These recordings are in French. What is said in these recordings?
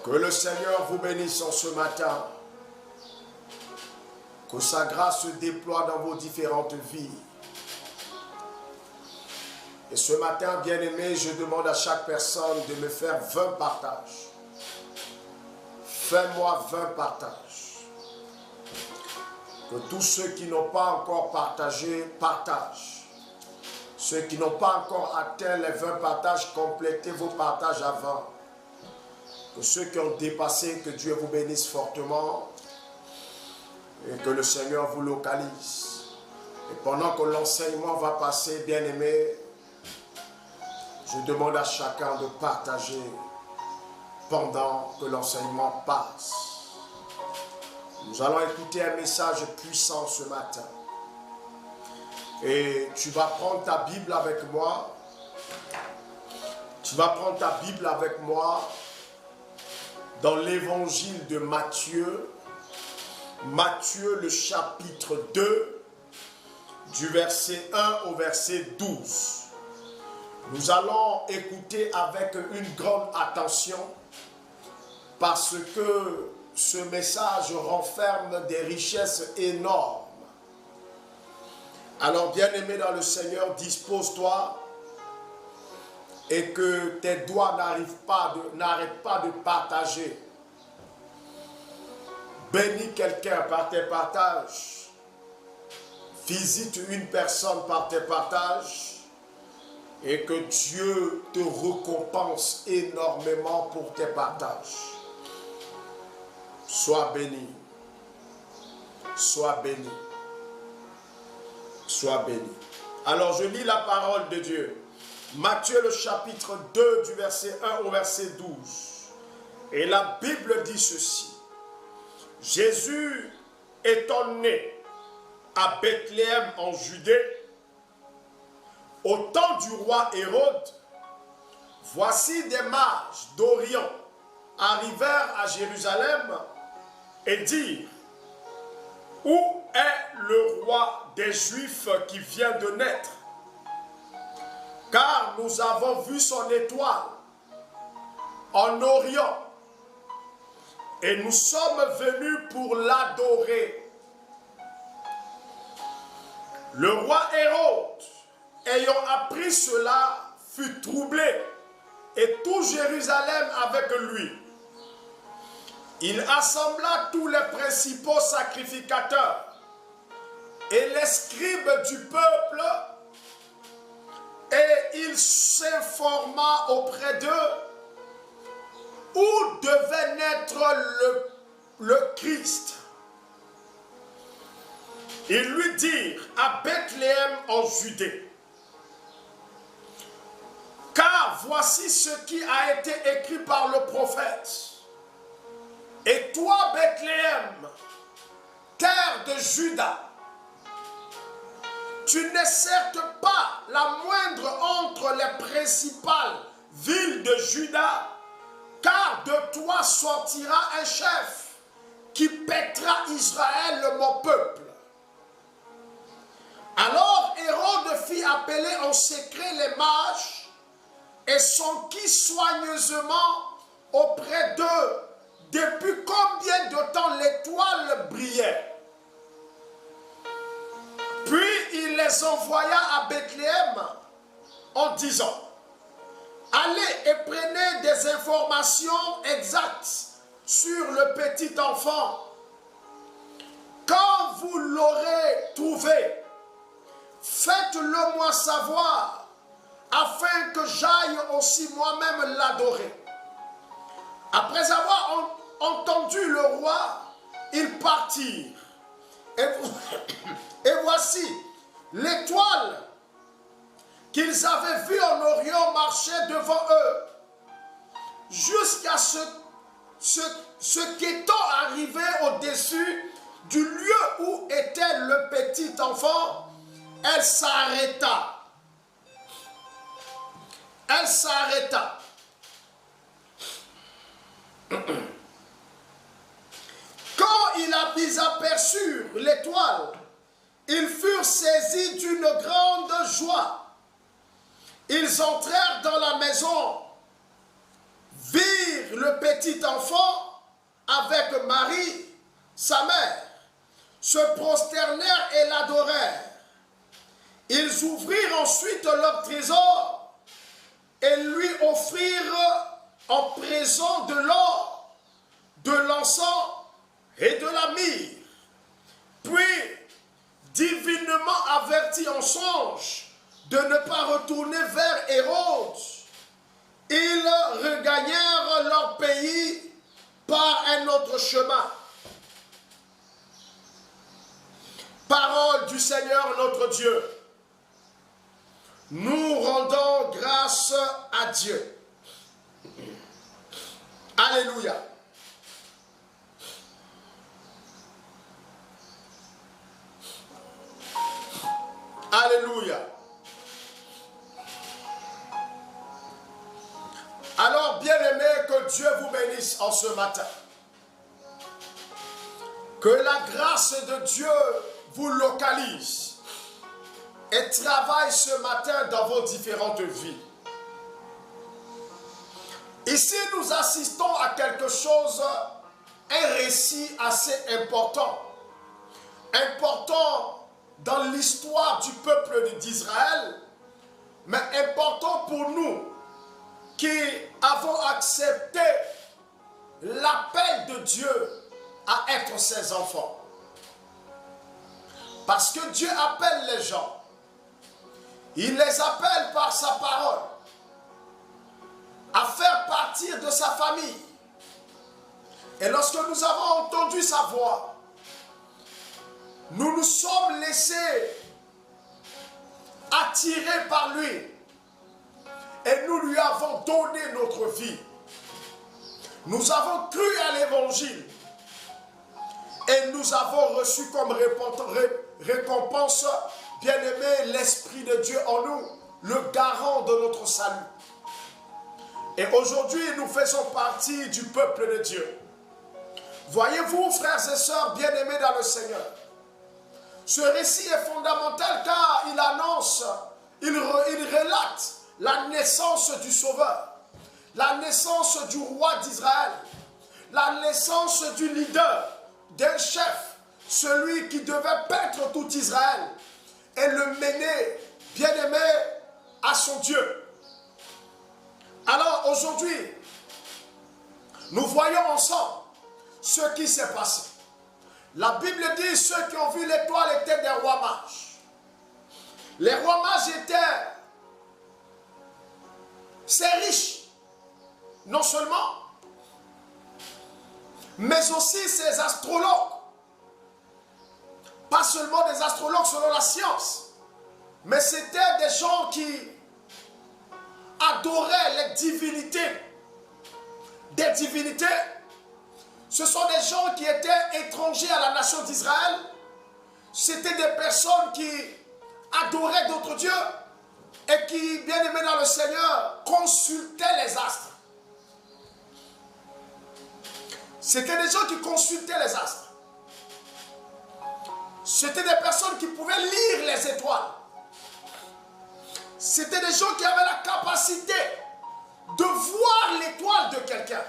Que le Seigneur vous bénisse en ce matin. Que sa grâce se déploie dans vos différentes vies. Et ce matin, bien-aimé, je demande à chaque personne de me faire 20 partages. Fais-moi 20 partages. Que tous ceux qui n'ont pas encore partagé, partagent. Ceux qui n'ont pas encore atteint les 20 partages, complétez vos partages à 20. Que ceux qui ont dépassé, que Dieu vous bénisse fortement. Et que le Seigneur vous localise. Et pendant que l'enseignement va passer, bien-aimé, je demande à chacun de partager pendant que l'enseignement passe. Nous allons écouter un message puissant ce matin. Et tu vas prendre ta Bible avec moi. Tu vas prendre ta Bible avec moi dans l'évangile de Matthieu. Matthieu, le chapitre 2, du verset 1 au verset 12. Nous allons écouter avec une grande attention parce que ce message renferme des richesses énormes. Alors, bien-aimé dans le Seigneur, dispose-toi et que tes doigts n'arrêtent pas de partager. Bénis quelqu'un par tes partages. Visite une personne par tes partages. Et que Dieu te récompense énormément pour tes partages. Sois béni. Sois béni. Sois béni. Alors je lis la parole de Dieu. Matthieu le chapitre 2 du verset 1 au verset 12. Et la Bible dit ceci. Jésus étant né à Bethléem en Judée, au temps du roi Hérode, voici des mages d'Orient arrivèrent à Jérusalem et dirent, où est le roi des Juifs qui vient de naître? Car nous avons vu son étoile en Orient et nous sommes venus pour l'adorer. Le roi Hérode, ayant appris cela, fut troublé, et tout Jérusalem avec lui. Il assembla tous les principaux sacrificateurs et les scribes du peuple, et il s'informa auprès d'eux où devait naître le Christ. Ils lui dirent à Bethléem en Judée. Car voici ce qui a été écrit par le prophète. Et toi, Bethléem, terre de Juda, tu n'es certes pas la moindre entre les principales villes de Juda, car de toi sortira un chef qui paîtra Israël, mon peuple. Alors Hérode fit appeler en secret les mages et s'enquit soigneusement auprès d'eux depuis combien de temps l'étoile brillait. Puis il les envoya à Bethléem en disant, allez et prenez des informations exactes sur le petit enfant. Quand vous l'aurez trouvé, faites-le moi savoir, afin que j'aille aussi moi-même l'adorer. Après avoir entendu le roi, ils partirent. Et voici, l'étoile qu'ils avaient vue en Orient marchait devant eux, jusqu'à ce qu'étant arrivé au-dessus du lieu où était le petit enfant, elle s'arrêta. Elle s'arrêta. Quand ils aperçurent l'étoile, ils furent saisis d'une grande joie. Ils entrèrent dans la maison, virent le petit enfant avec Marie, sa mère, se prosternèrent et l'adorèrent. Ils ouvrirent ensuite leur trésor et lui offrirent en présent de l'or, de l'encens et de la myrrhe. Puis, divinement avertis en songe de ne pas retourner vers Hérode, ils regagnèrent leur pays par un autre chemin. Parole du Seigneur notre Dieu. Nous rendons grâce à Dieu. Alléluia. Alléluia. Alors, bien-aimés, que Dieu vous bénisse en ce matin. Que la grâce de Dieu vous localise et travaille ce matin dans vos différentes vies. Ici, nous assistons à quelque chose, un récit assez important. Important dans l'histoire du peuple d'Israël, mais important pour nous qui avons accepté l'appel de Dieu à être ses enfants. Parce que Dieu appelle les gens. Il les appelle par sa parole à faire partir de sa famille. Et lorsque nous avons entendu sa voix, nous nous sommes laissés attirer par lui et nous lui avons donné notre vie. Nous avons cru à l'évangile et nous avons reçu comme récompense, bien-aimé, l'Esprit de Dieu en nous, le garant de notre salut. Et aujourd'hui, nous faisons partie du peuple de Dieu. Voyez-vous, frères et sœurs bien-aimés dans le Seigneur, ce récit est fondamental car il annonce, il relate la naissance du Sauveur, la naissance du roi d'Israël, la naissance du leader, d'un chef, celui qui devait paître tout Israël et le mener, bien-aimé, à son Dieu. Alors aujourd'hui, nous voyons ensemble ce qui s'est passé. La Bible dit ceux qui ont vu l'étoile étaient des rois mages. Les rois mages étaient ces riches, non seulement, mais aussi ces astrologues. Pas seulement des astrologues selon la science, mais c'était des gens qui adoraient les divinités. Des divinités, ce sont des gens qui étaient étrangers à la nation d'Israël. C'était des personnes qui adoraient d'autres dieux et qui, bien aimés dans le Seigneur, consultaient les astres. C'était des gens qui consultaient les astres. C'était des personnes qui pouvaient lire les étoiles. C'était des gens qui avaient la capacité de voir l'étoile de quelqu'un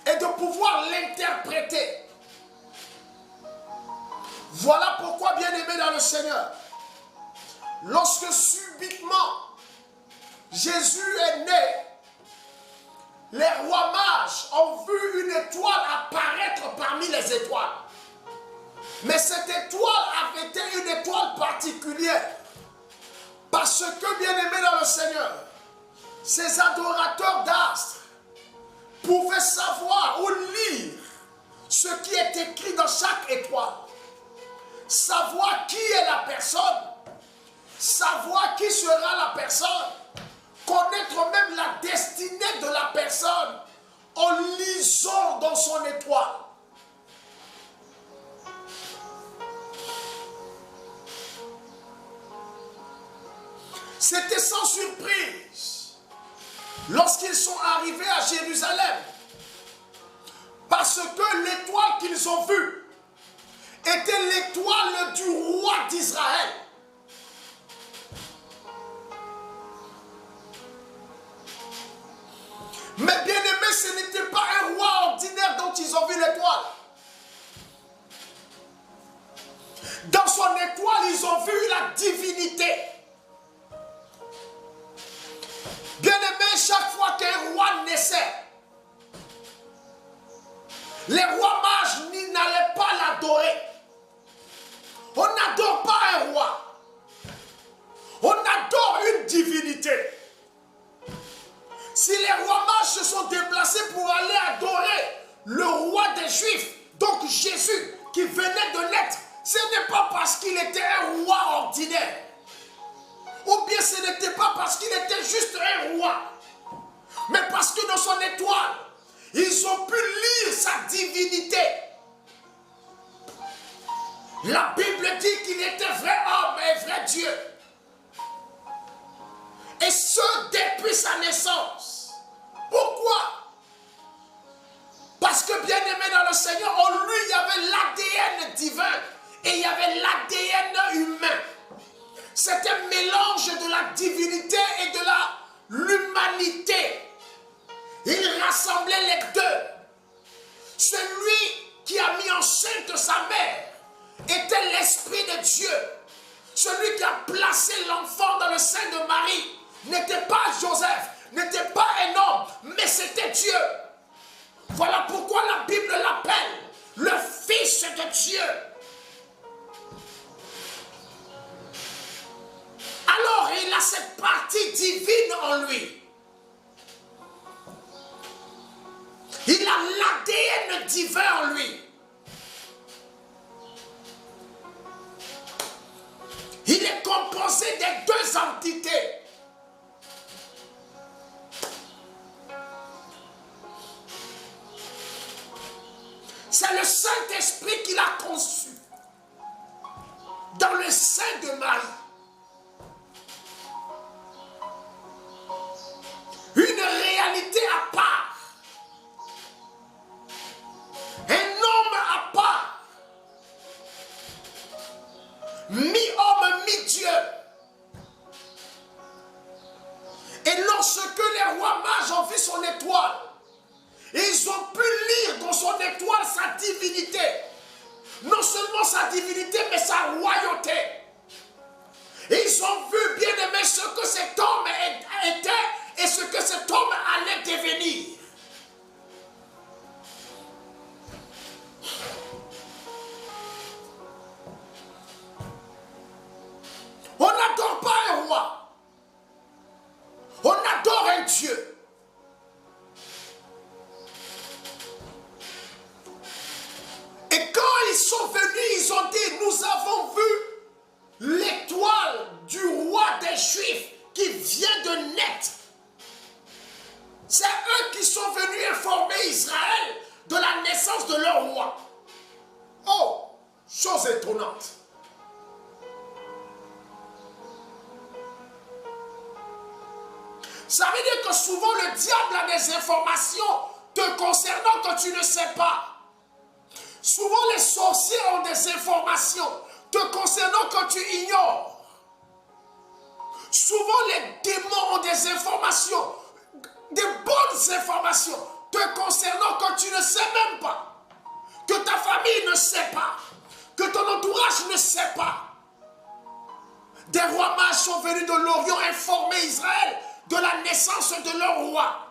et de pouvoir l'interpréter. Voilà pourquoi, bien-aimés dans le Seigneur, lorsque subitement Jésus est né, les rois mages ont vu une étoile apparaître parmi les étoiles. Mais cette étoile avait été une étoile particulière. Parce que, bien-aimés dans le Seigneur, ces adorateurs d'astres pouvaient savoir ou lire ce qui est écrit dans chaque étoile. Savoir qui est la personne, savoir qui sera la personne, connaître même la destinée de la personne en lisant dans son étoile. C'était sans surprise lorsqu'ils sont arrivés à Jérusalem, parce que l'étoile qu'ils ont vue était l'étoile du roi d'Israël. Mais bien aimé, ce n'était pas un roi ordinaire dont ils ont vu l'étoile. Dans son étoile, ils ont vu la divinité. Bien-aimé, chaque fois qu'un roi naissait, les rois mages n'allaient pas l'adorer. On n'adore pas un roi. On adore une divinité. Si les rois mages se sont déplacés pour aller adorer le roi des Juifs, donc Jésus, qui venait de naître, ce n'est pas parce qu'il était un roi ordinaire. Ou bien ce n'était pas parce qu'il était juste un roi. Mais parce que dans son étoile, ils ont pu lire sa divinité. La Bible dit qu'il était vrai homme et vrai Dieu. Et ce, depuis sa naissance. Pourquoi? Parce que bien aimé dans le Seigneur, en lui, il y avait l'ADN divin et il y avait l'ADN humain. C'était un mélange de la divinité et de l'humanité. Il rassemblait les deux. Celui qui a mis enceinte sa mère était l'Esprit de Dieu. Celui qui a placé l'enfant dans le sein de Marie n'était pas Joseph, n'était pas un homme, mais c'était Dieu. Voilà pourquoi la Bible l'appelle le Fils de Dieu. Alors il a cette partie divine en lui. Il a l'ADN divin en lui. Il est composé des deux entités. C'est le Saint-Esprit qui l'a conçu dans le sein de Marie. Une réalité à part. Un homme à part. Mi-homme, mi-Dieu. Et lorsque les rois mages ont vu son étoile, ils ont pu lire dans son étoile sa divinité. Non seulement sa divinité, mais sa royauté. Ils ont vu, bien aimé, ce que cet homme était et ce que cet homme allait devenir. On n'adore pas un roi. On adore un Dieu. Et quand ils sont venus, ils ont dit, nous avons vu l'étoile du roi des Juifs qui vient de naître. C'est eux qui sont venus informer Israël de la naissance de leur roi. Oh, chose étonnante. Ça veut dire que souvent le diable a des informations te concernant que tu ne sais pas. Souvent les sorciers ont des informations te concernant que tu ignores. Souvent les démons ont des informations, des bonnes informations te concernant que tu ne sais même pas. Que ta famille ne sait pas. Que ton entourage ne sait pas. Des rois mages sont venus de l'Orient informer Israël de la naissance de leur roi.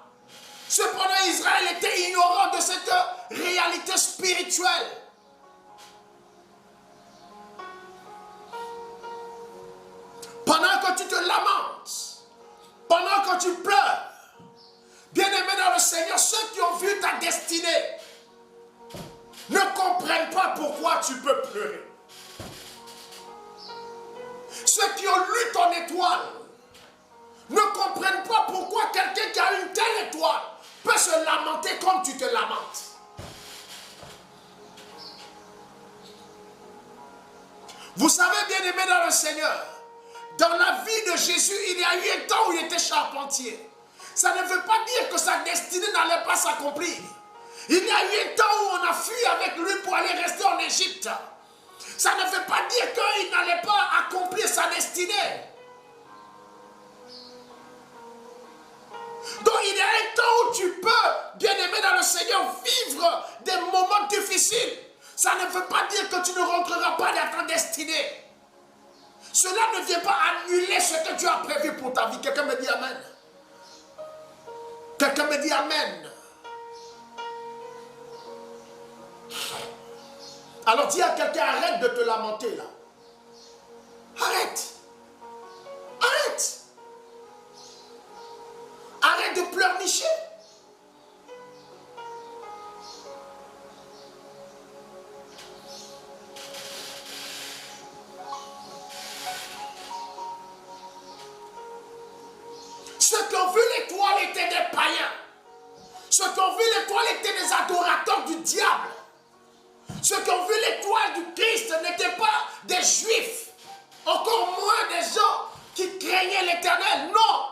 Cependant, Israël était ignorant de cette réalité spirituelle. Pendant que tu te lamentes, pendant que tu pleures, bien-aimé dans le Seigneur, ceux qui ont vu ta destinée ne comprennent pas pourquoi tu peux pleurer. Ceux qui ont lu ton étoile ne comprennent pas pourquoi quelqu'un qui a une telle étoile peut se lamenter comme tu te lamentes. Vous savez, bien-aimé dans le Seigneur, dans la vie de Jésus, il y a eu un temps où il était charpentier. Ça ne veut pas dire que sa destinée n'allait pas s'accomplir. Il y a eu un temps où on a fui avec lui pour aller rester en Égypte. Ça ne veut pas dire qu'il n'allait pas accomplir sa destinée. Donc il y a un temps où tu peux, bien aimé, ça ne veut pas dire que tu ne rentreras pas dans ta destinée. Cela ne vient pas annuler ce que Dieu a prévu pour ta vie. Quelqu'un me dit Amen. Quelqu'un me dit Amen. Alors dis à quelqu'un, arrête de te lamenter là. Arrête. Arrête. Arrête de pleurnicher. Ceux qui ont vu l'étoile étaient des païens. Ceux qui ont vu l'étoile étaient des adorateurs du diable. Ceux qui ont vu l'étoile du Christ n'étaient pas des juifs. Encore moins des gens qui craignaient l'Éternel. Non.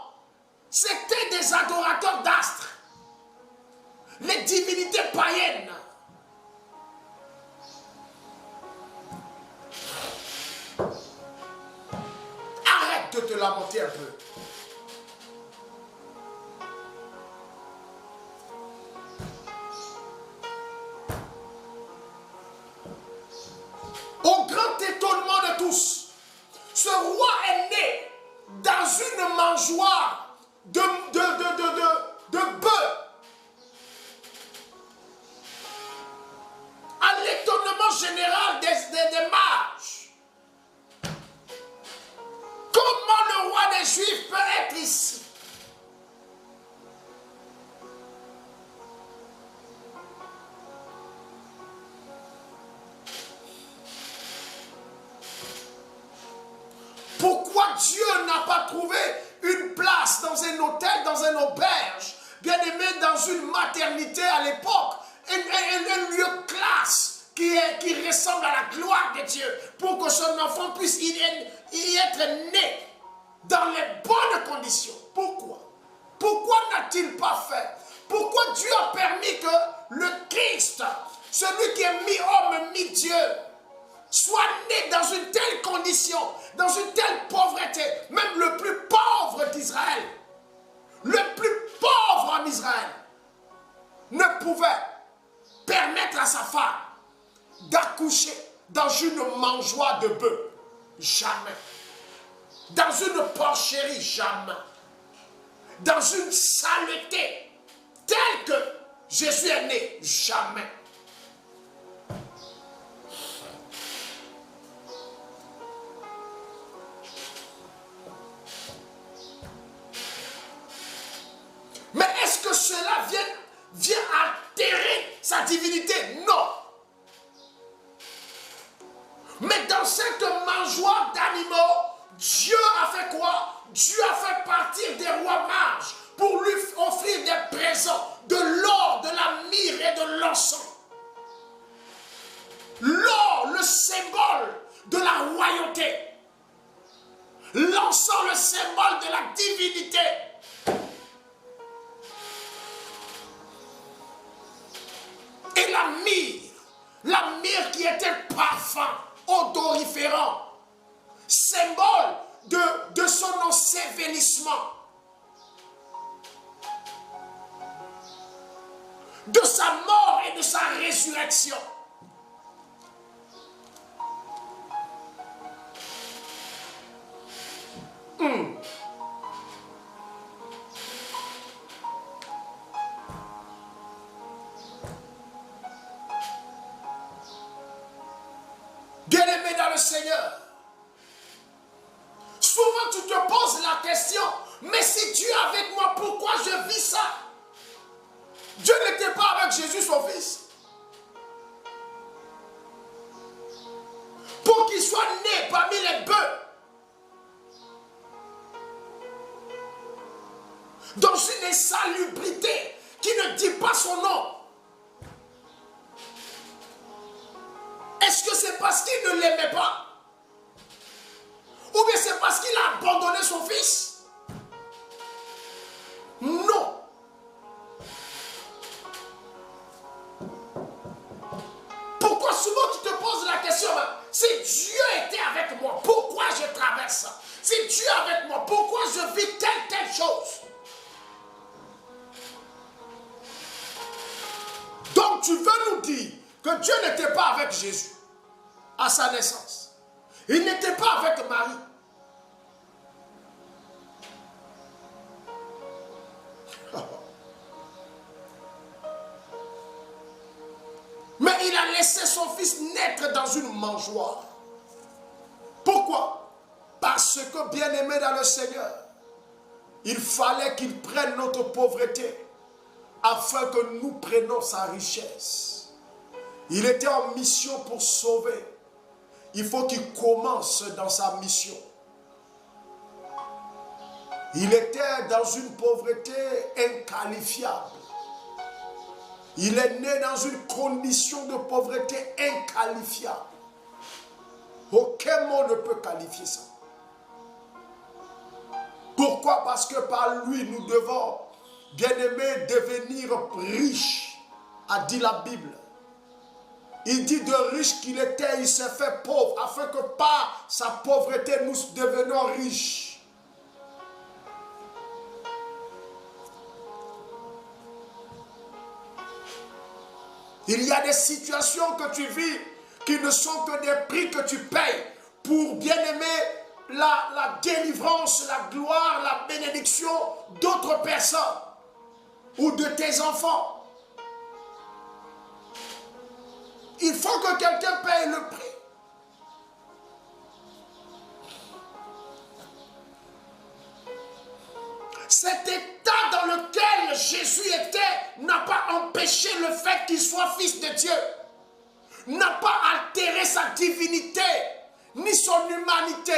C'était des adorateurs d'astres. Les divinités païennes. Arrête de te lamenter un peu. Au grand étonnement de tous, ce roi est né dans une mangeoire de bœufs. À l'étonnement général des mages. Comment le roi des Juifs peut être ici? Pourquoi Dieu n'a pas trouvé une place dans un hôtel, dans une auberge, bien aimé, dans une maternité à l'époque, un lieu classe qui ressemble à la gloire de Dieu, pour que son enfant puisse y être né dans les bonnes conditions? Pourquoi? Pourquoi n'a-t-il pas fait? Pourquoi Dieu a permis que le Christ, celui qui est mi-homme, mi-Dieu, soit né dans une telle condition, dans une telle pauvreté? Même le plus pauvre d'Israël, le plus pauvre en Israël, ne pouvait permettre à sa femme d'accoucher dans une mangeoire de bœuf. Jamais. Dans une porcherie. Jamais. Dans une saleté telle que Jésus est né. Jamais. Mais est-ce que cela vient altérer sa divinité? Non. Mais dans cette mangeoire d'animaux, Dieu a fait quoi? Dieu a fait partir des rois mages pour lui offrir des présents, de l'or, de la myrrhe et de l'encens. L'or, le symbole de la royauté. L'encens, le symbole de la divinité. Et la myrrhe qui était parfum, odoriférant, symbole de son ensevelissement, de sa mort et de sa résurrection. Bien-aimé dans le Seigneur, souvent tu te poses la question, mais si Dieu est avec moi, pourquoi je vis ça? Dieu n'était pas avec Jésus son fils pour qu'il soit né parmi les bœufs, dans une insalubrité qui ne dit pas son nom. Est-ce que c'est parce qu'il ne l'aimait pas? Ou bien c'est parce qu'il a abandonné son fils? Non. Pourquoi souvent tu te poses la question, si Dieu était avec moi, pourquoi je traverse ça? Si Dieu est avec moi, pourquoi je vis telle chose? Donc tu veux nous dire que Dieu n'était pas avec Jésus à sa naissance. Il n'était pas avec Marie. Mais il a laissé son fils naître dans une mangeoire. Pourquoi? Parce que, bien-aimé dans le Seigneur, il fallait qu'il prenne notre pauvreté afin que nous prenions sa richesse. Il était en mission pour sauver. Il faut qu'il commence dans sa mission. Il était dans une pauvreté inqualifiable. Il est né dans une condition de pauvreté inqualifiable. Aucun mot ne peut qualifier ça. Pourquoi? Parce que par lui, nous devons, bien-aimés, devenir riches, a dit la Bible. Il dit de riche qu'il était, il s'est fait pauvre, afin que par sa pauvreté, nous devenions riches. Il y a des situations que tu vis qui ne sont que des prix que tu payes pour, bien-aimer, la délivrance, la gloire, la bénédiction d'autres personnes ou de tes enfants. Il faut que quelqu'un paye le prix. Cet état dans lequel Jésus était n'a pas empêché le fait qu'il soit fils de Dieu, n'a pas altéré sa divinité ni son humanité.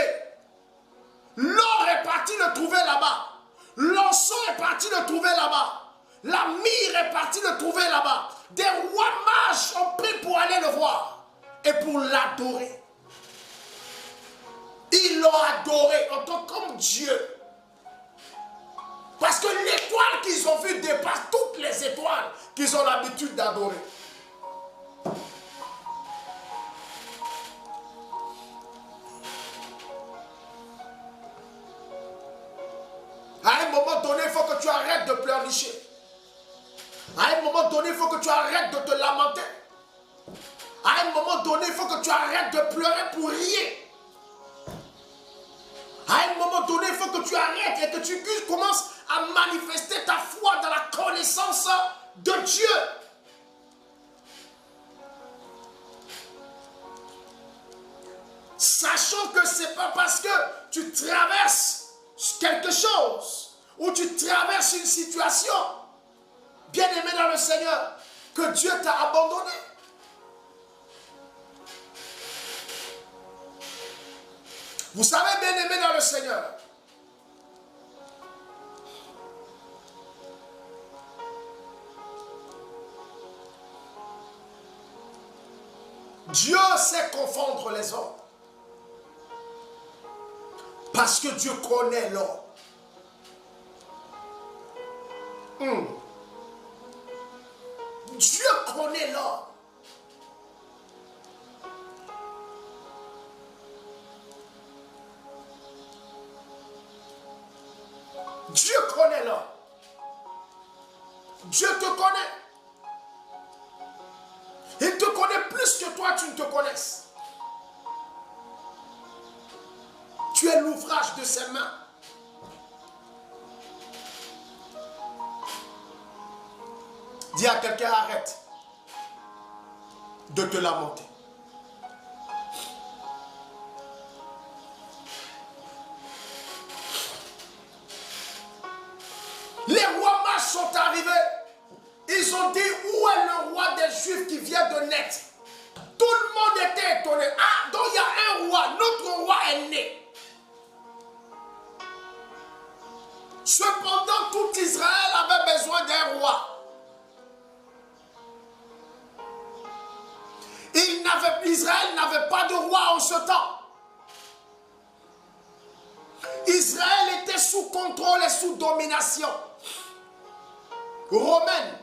L'or est parti le trouver là-bas. L'encens est parti le trouver là-bas. La myrrhe est partie le trouver là-bas. Des rois mages ont pris pour aller le voir et pour l'adorer. Ils l'ont adoré en tant que Dieu. Parce que l'étoile qu'ils ont vue dépasse toutes les étoiles qu'ils ont l'habitude d'adorer. À un moment donné, il faut que tu arrêtes de pleurnicher. À un moment donné, il faut que tu arrêtes de te lamenter. À un moment donné, il faut que tu arrêtes de pleurer pour rien. À un moment donné, il faut que tu arrêtes et que tu commences à manifester ta foi dans la connaissance de Dieu. Sachant que ce n'est pas parce que tu traverses quelque chose ou tu traverses une situation, bien-aimé dans le Seigneur, que Dieu t'a abandonné. Vous savez, bien-aimé dans le Seigneur, Dieu sait confondre les hommes. Parce que Dieu connaît l'homme. Dieu connaît l'homme. Dieu connaît l'homme. Dieu te connaît. Il te connaît plus que toi tu ne te connaisses. Tu es l'ouvrage de ses mains. Dis à quelqu'un, arrête de te lamenter. Les rois mages sont arrivés. Ils ont dit, où est le roi des Juifs qui vient de naître? Tout le monde était étonné. Ah, donc il y a un roi, notre roi est né. Cependant, tout Israël avait besoin d'un roi. Israël n'avait pas de roi en ce temps. Israël était sous contrôle et sous domination romaine.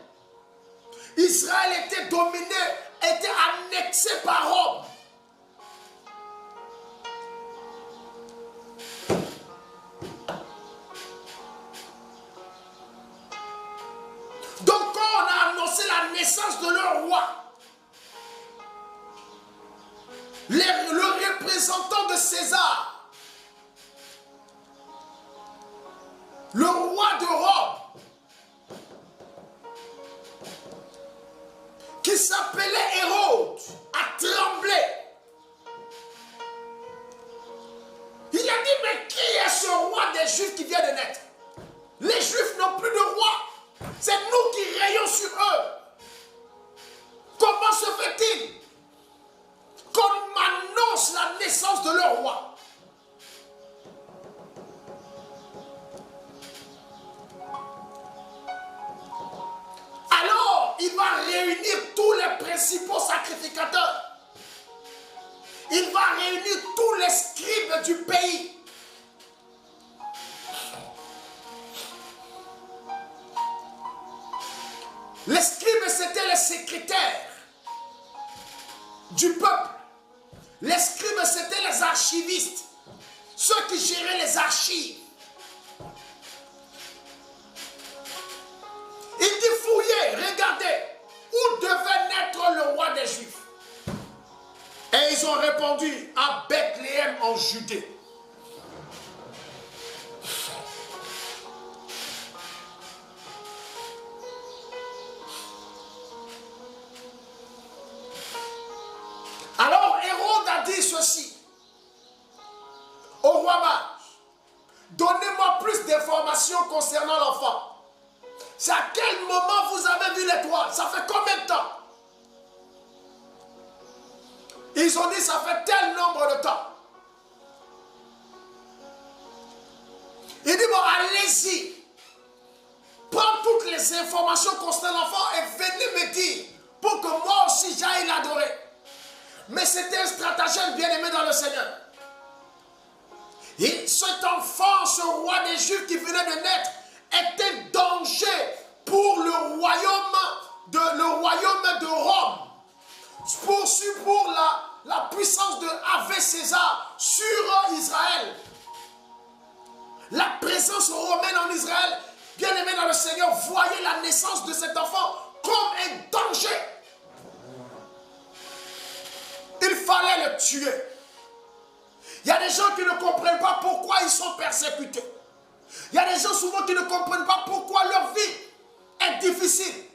Israël était dominé, était annexé par Rome. Donc quand on a annoncé la naissance de leur roi, le représentant de César, le roi de Rome, qui s'appelait Hérode, a tremblé. Il a dit, mais qui est ce roi des Juifs qui vient de naître? Les Juifs n'ont plus de roi. C'est nous qui rayons sur eux. Comment se fait-il qu'on m'annonce la naissance de leur roi? Alors, il va réunir tous les principaux sacrificateurs. Il va réunir tous les scribes du pays. Les scribes, c'étaient les secrétaires du peuple. Les scribes, c'étaient les archivistes, ceux qui géraient les archives. Il dit, fouillez, regardez, où devait naître le roi des Juifs? Et ils ont répondu, à Bethléem en Judée. Alors Hérode a dit ceci au roi mage, donnez-moi plus d'informations concernant l'enfant. C'est à quel moment vous avez vu l'étoile? Ça fait combien de temps? Ils ont dit, ça fait tel nombre de temps. Il dit, bon, allez-y. Prends toutes les informations concernant l'enfant et venez me dire pour que moi aussi j'aille l'adorer. Mais c'était un stratagème bien aimé dans le Seigneur. Et cet enfant, ce roi des Juifs qui venait de naître, était danger pour le royaume de Rome. Pour la puissance de Ave César sur Israël. La présence romaine en Israël, bien aimé dans le Seigneur, voyez la naissance de cet enfant comme un danger. Il fallait le tuer. Il y a des gens qui ne comprennent pas pourquoi ils sont persécutés. Il y a des gens souvent qui ne comprennent pas pourquoi leur vie est difficile.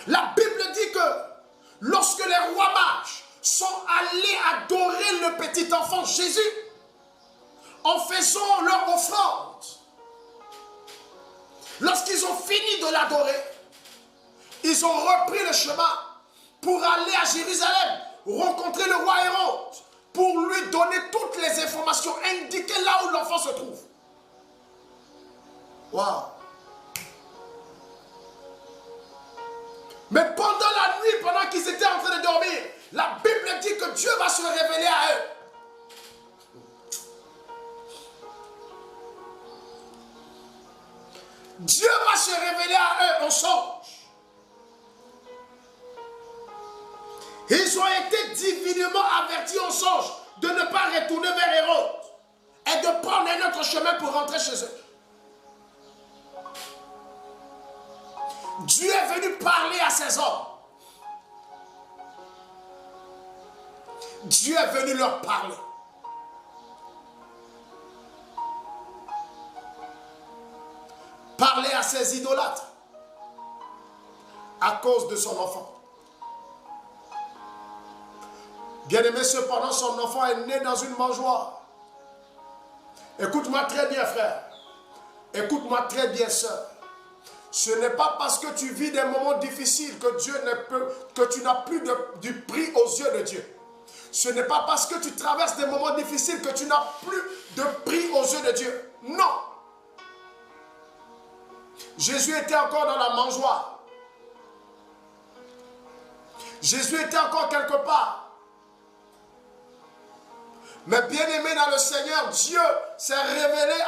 La Bible dit que lorsque les rois mages sont allés adorer le petit enfant Jésus, en faisant leur offrande, lorsqu'ils ont fini de l'adorer, ils ont repris le chemin pour aller à Jérusalem, rencontrer le roi Hérode, pour lui donner toutes les informations, indiquer là où l'enfant se trouve. Waouh! Mais pendant la nuit, pendant qu'ils étaient en train de dormir, la Bible dit que Dieu va se révéler à eux. Dieu va se révéler à eux en songe. Ils ont été divinement avertis en songe de ne pas retourner vers Hérode et de prendre un autre chemin pour rentrer chez eux. Dieu est venu parler à ces hommes. Dieu est venu leur parler. Parler à ces idolâtres à cause de son enfant. Bien-aimé, cependant, son enfant est né dans une mangeoire. Écoute-moi très bien, frère. Écoute-moi très bien, sœur. Ce n'est pas parce que tu vis des moments difficiles que tu n'as plus du prix aux yeux de Dieu. Ce n'est pas parce que tu traverses des moments difficiles que tu n'as plus de prix aux yeux de Dieu. Non. Jésus était encore dans la mangeoire. Jésus était encore quelque part. Mais bien aimé dans le Seigneur, Dieu s'est révélé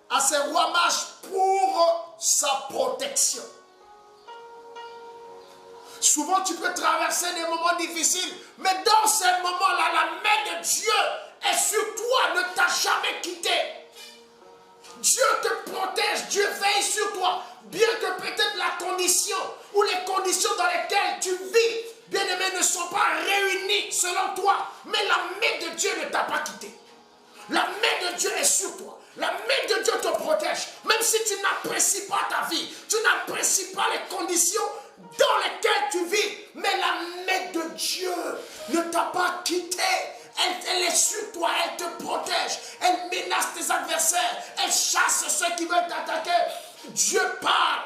à ses rois mages pour sa protection. Souvent tu peux traverser des moments difficiles, mais dans ces moments-là, la main de Dieu est sur toi, ne t'a jamais quitté. Dieu te protège, Dieu veille sur toi, bien que peut-être la condition ou les conditions dans lesquelles tu vis, bien-aimé, ne sont pas réunies n'apprécies pas ta vie. Tu n'apprécies pas les conditions dans lesquelles tu vis. Mais la main de Dieu ne t'a pas quitté. Elle est sur toi, elle te protège. Elle menace tes adversaires. Elle chasse ceux qui veulent t'attaquer. Dieu parle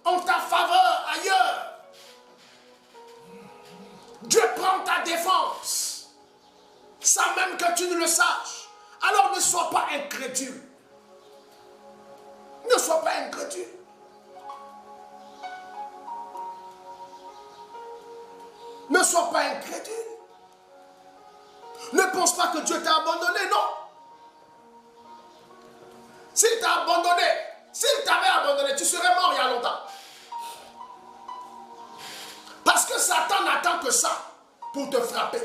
en ta faveur ailleurs. Dieu prend ta défense, sans même que tu ne le saches. Alors ne sois pas incrédule. Ne sois pas incrédule. Ne sois pas incrédule. Ne pense pas que Dieu t'a abandonné, non. S'il t'a abandonné, s'il t'avait abandonné, tu serais mort il y a longtemps. Parce que Satan n'attend que ça pour te frapper.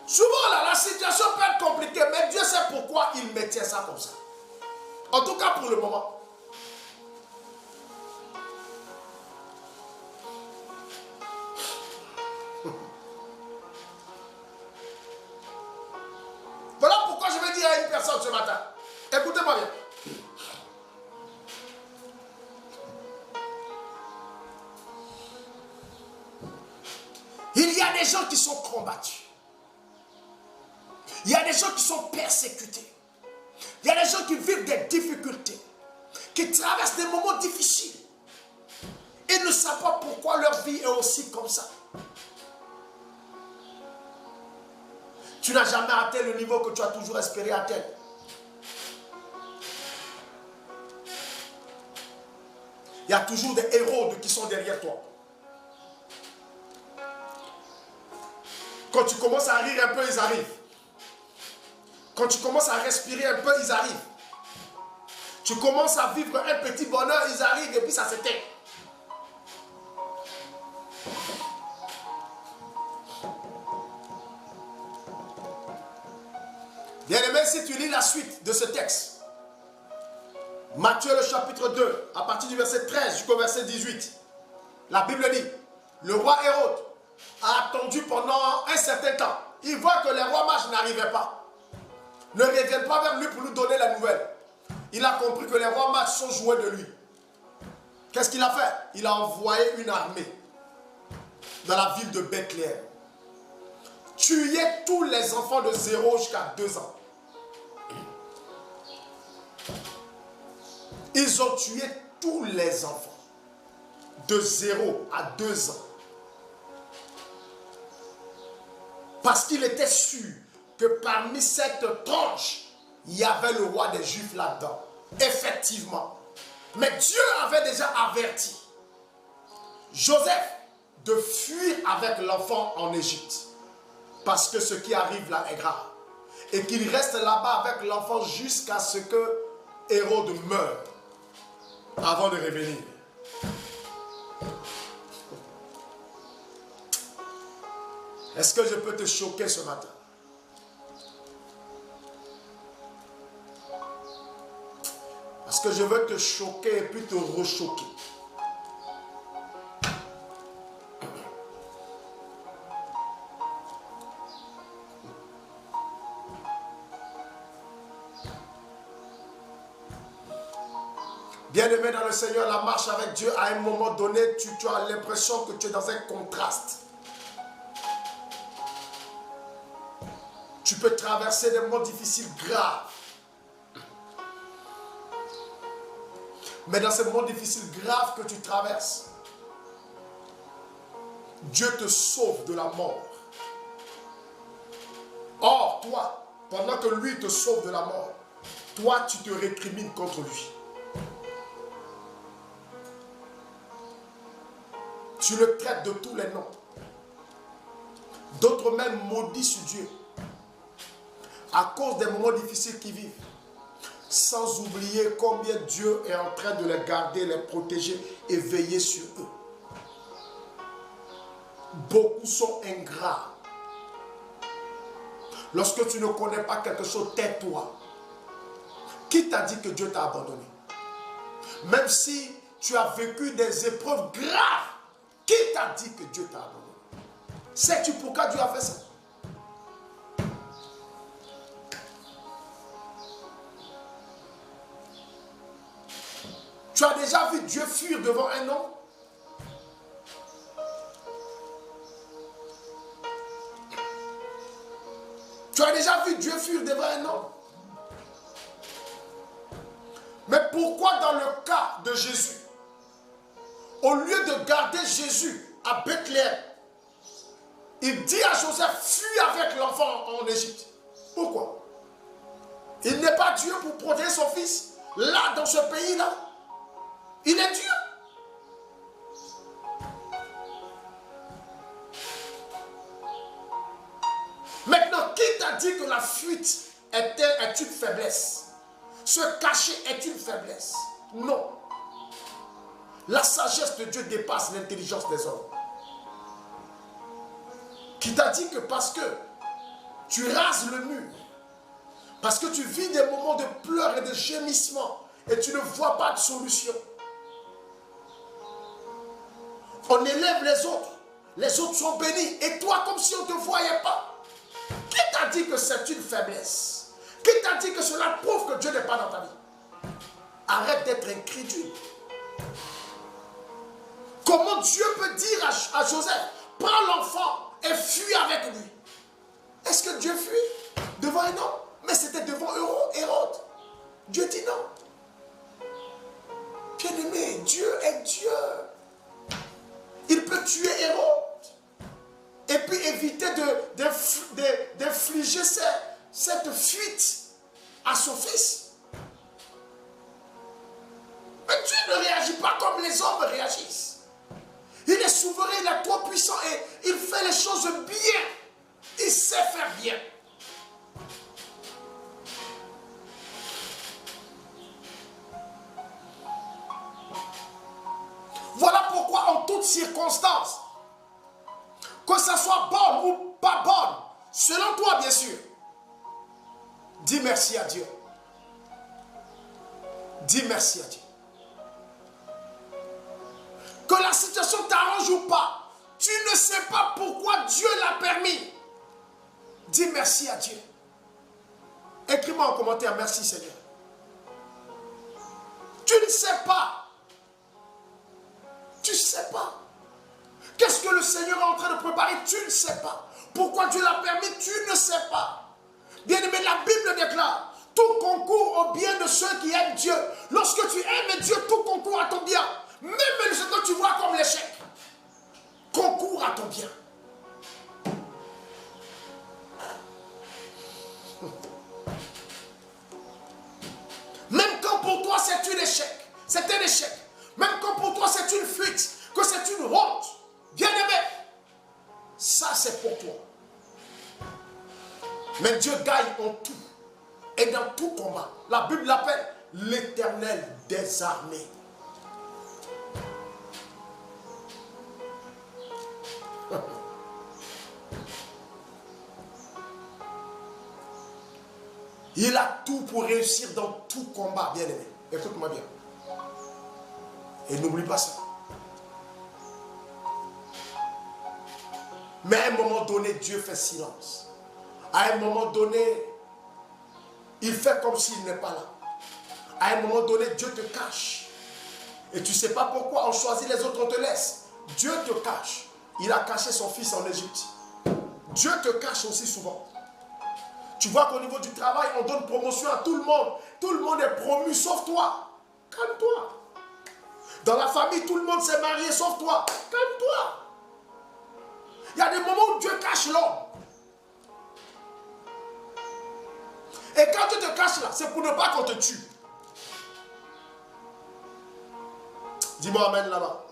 Souvent, là, la situation peut être compliquée, mais Dieu sait pourquoi il maintient ça comme ça. En tout cas, pour le moment. Voilà pourquoi je vais dire à une personne ce matin. Écoutez-moi bien. Il y a des gens qui sont combattus. Il y a des gens qui sont persécutés. Il y a des gens qui vivent des difficultés, qui traversent des moments difficiles. Et ne savent pas pourquoi leur vie est aussi comme ça. Tu n'as jamais atteint le niveau que tu as toujours espéré atteindre. Il y a toujours des héros qui sont derrière toi. Quand tu commences à rire un peu, ils arrivent. Quand tu commences à respirer un peu, ils arrivent. Tu commences à vivre un petit bonheur, ils arrivent et puis ça s'éteint. Bien-aimé, si tu lis la suite de ce texte, Matthieu le chapitre 2, à partir du verset 13 jusqu'au verset 18, la Bible dit, le roi Hérode a attendu pendant un certain temps. Il voit que les rois mages n'arrivaient pas. Ne reviennent pas vers lui pour lui donner la nouvelle. Il a compris que les rois mages sont joués de lui. Qu'est-ce qu'il a fait? Il a envoyé une armée dans la ville de Bethléem. Tuer tous les enfants de 0 jusqu'à 2 ans. Ils ont tué tous les enfants de 0 à 2 ans. Parce qu'il était sûr que parmi cette tranche, il y avait le roi des Juifs là-dedans. Effectivement. Mais Dieu avait déjà averti Joseph de fuir avec l'enfant en Égypte. Parce que ce qui arrive là est grave. Et qu'il reste là-bas avec l'enfant jusqu'à ce que Hérode meure avant de revenir. Est-ce que je peux te choquer ce matin? Parce que je veux te choquer et puis te rechoquer. Bien-aimé dans le Seigneur, la marche avec Dieu, à un moment donné, tu as l'impression que tu es dans un contraste. Tu peux traverser des moments difficiles graves. Mais dans ces moments difficiles graves que tu traverses, Dieu te sauve de la mort. Or, toi, pendant que lui te sauve de la mort, toi, tu te récrimines contre lui. Tu le traites de tous les noms. D'autres même maudissent Dieu à cause des moments difficiles qu'ils vivent. Sans oublier combien Dieu est en train de les garder, les protéger et veiller sur eux. Beaucoup sont ingrats. Lorsque tu ne connais pas quelque chose, tais-toi. Qui t'a dit que Dieu t'a abandonné? Même si tu as vécu des épreuves graves, qui t'a dit que Dieu t'a abandonné? Sais-tu pourquoi Dieu a fait ça? Tu as déjà vu Dieu fuir devant un homme? Tu as déjà vu Dieu fuir devant un homme? Mais pourquoi dans le cas de Jésus, au lieu de garder Jésus à Bethléem, il dit à Joseph, fuis avec l'enfant en Égypte? Pourquoi? Il n'est pas Dieu pour protéger son fils, là, dans ce pays-là. Il est Dieu. Maintenant, qui t'a dit que la fuite est une faiblesse? Se cacher est une faiblesse? Non. La sagesse de Dieu dépasse l'intelligence des hommes. Qui t'a dit que parce que tu rases le mur, parce que tu vis des moments de pleurs et de gémissements et tu ne vois pas de solution, on élève les autres sont bénis et toi comme si on ne te voyait pas. Qui t'a dit que c'est une faiblesse? Qui t'a dit que cela prouve que Dieu n'est pas dans ta vie? Arrête d'être incrédule. Comment Dieu peut dire à Joseph, prends l'enfant et fuis avec lui? Est-ce que Dieu fuit devant un homme? Mais c'était devant Hérode. Dieu dit non. Bien-aimé, Dieu est Dieu. Il peut tuer Hérode et puis éviter d'infliger cette fuite à son fils. Mais Dieu ne réagit pas comme les hommes réagissent. Il est souverain, il est trop puissant et il fait les choses bien. Il sait faire bien. Voilà pourquoi en toutes circonstances, que ça soit bonne ou pas bonne, selon toi bien sûr, dis merci à Dieu. Dis merci à Dieu. Que la situation t'arrange ou pas, tu ne sais pas pourquoi Dieu l'a permis. Dis merci à Dieu. Écris-moi en commentaire, merci Seigneur. Tu ne sais pas. Tu ne sais pas. Qu'est-ce que le Seigneur est en train de préparer? Tu ne sais pas. Pourquoi Dieu l'a permis? Tu ne sais pas. Bien-aimé, la Bible déclare, tout concourt au bien de ceux qui aiment Dieu. Lorsque tu aimes Dieu, tout concourt à ton bien. Même ce que tu vois comme l'échec concourt à ton bien. Même quand pour toi c'est un échec, même quand pour toi c'est une fuite, que c'est une honte, bien-aimé, ça c'est pour toi. Mais Dieu gagne en tout et dans tout combat. La Bible l'appelle l'Éternel des armées. Il a tout pour réussir dans tout combat, bien-aimé. Écoute-moi bien. Et n'oublie pas ça. Mais à un moment donné, Dieu fait silence. À un moment donné, il fait comme s'il n'est pas là. À un moment donné, Dieu te cache. Et tu ne sais pas pourquoi on choisit les autres, on te laisse. Dieu te cache. Il a caché son fils en Égypte. Dieu te cache aussi souvent. Tu vois qu'au niveau du travail, on donne promotion à tout le monde. Tout le monde est promu, sauf toi. Calme-toi. Dans la famille, tout le monde s'est marié, sauf toi. Calme-toi. Il y a des moments où Dieu cache l'homme. Et quand Dieu te cache là, c'est pour ne pas qu'on te tue. Dis-moi amen là-bas.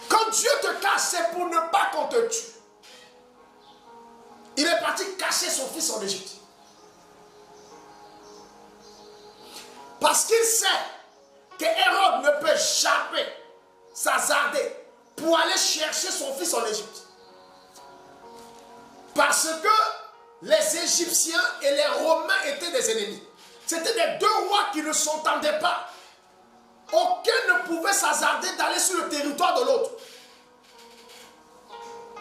Quand Dieu te cache, c'est pour ne pas qu'on te tue. Il est parti cacher son fils en Égypte. Parce qu'il sait que Hérode ne peut jamais s'hasarder pour aller chercher son fils en Égypte. Parce que les Égyptiens et les Romains étaient des ennemis. C'était les deux rois qui ne s'entendaient pas. Aucun ne pouvait s'hasarder d'aller sur le territoire de l'autre.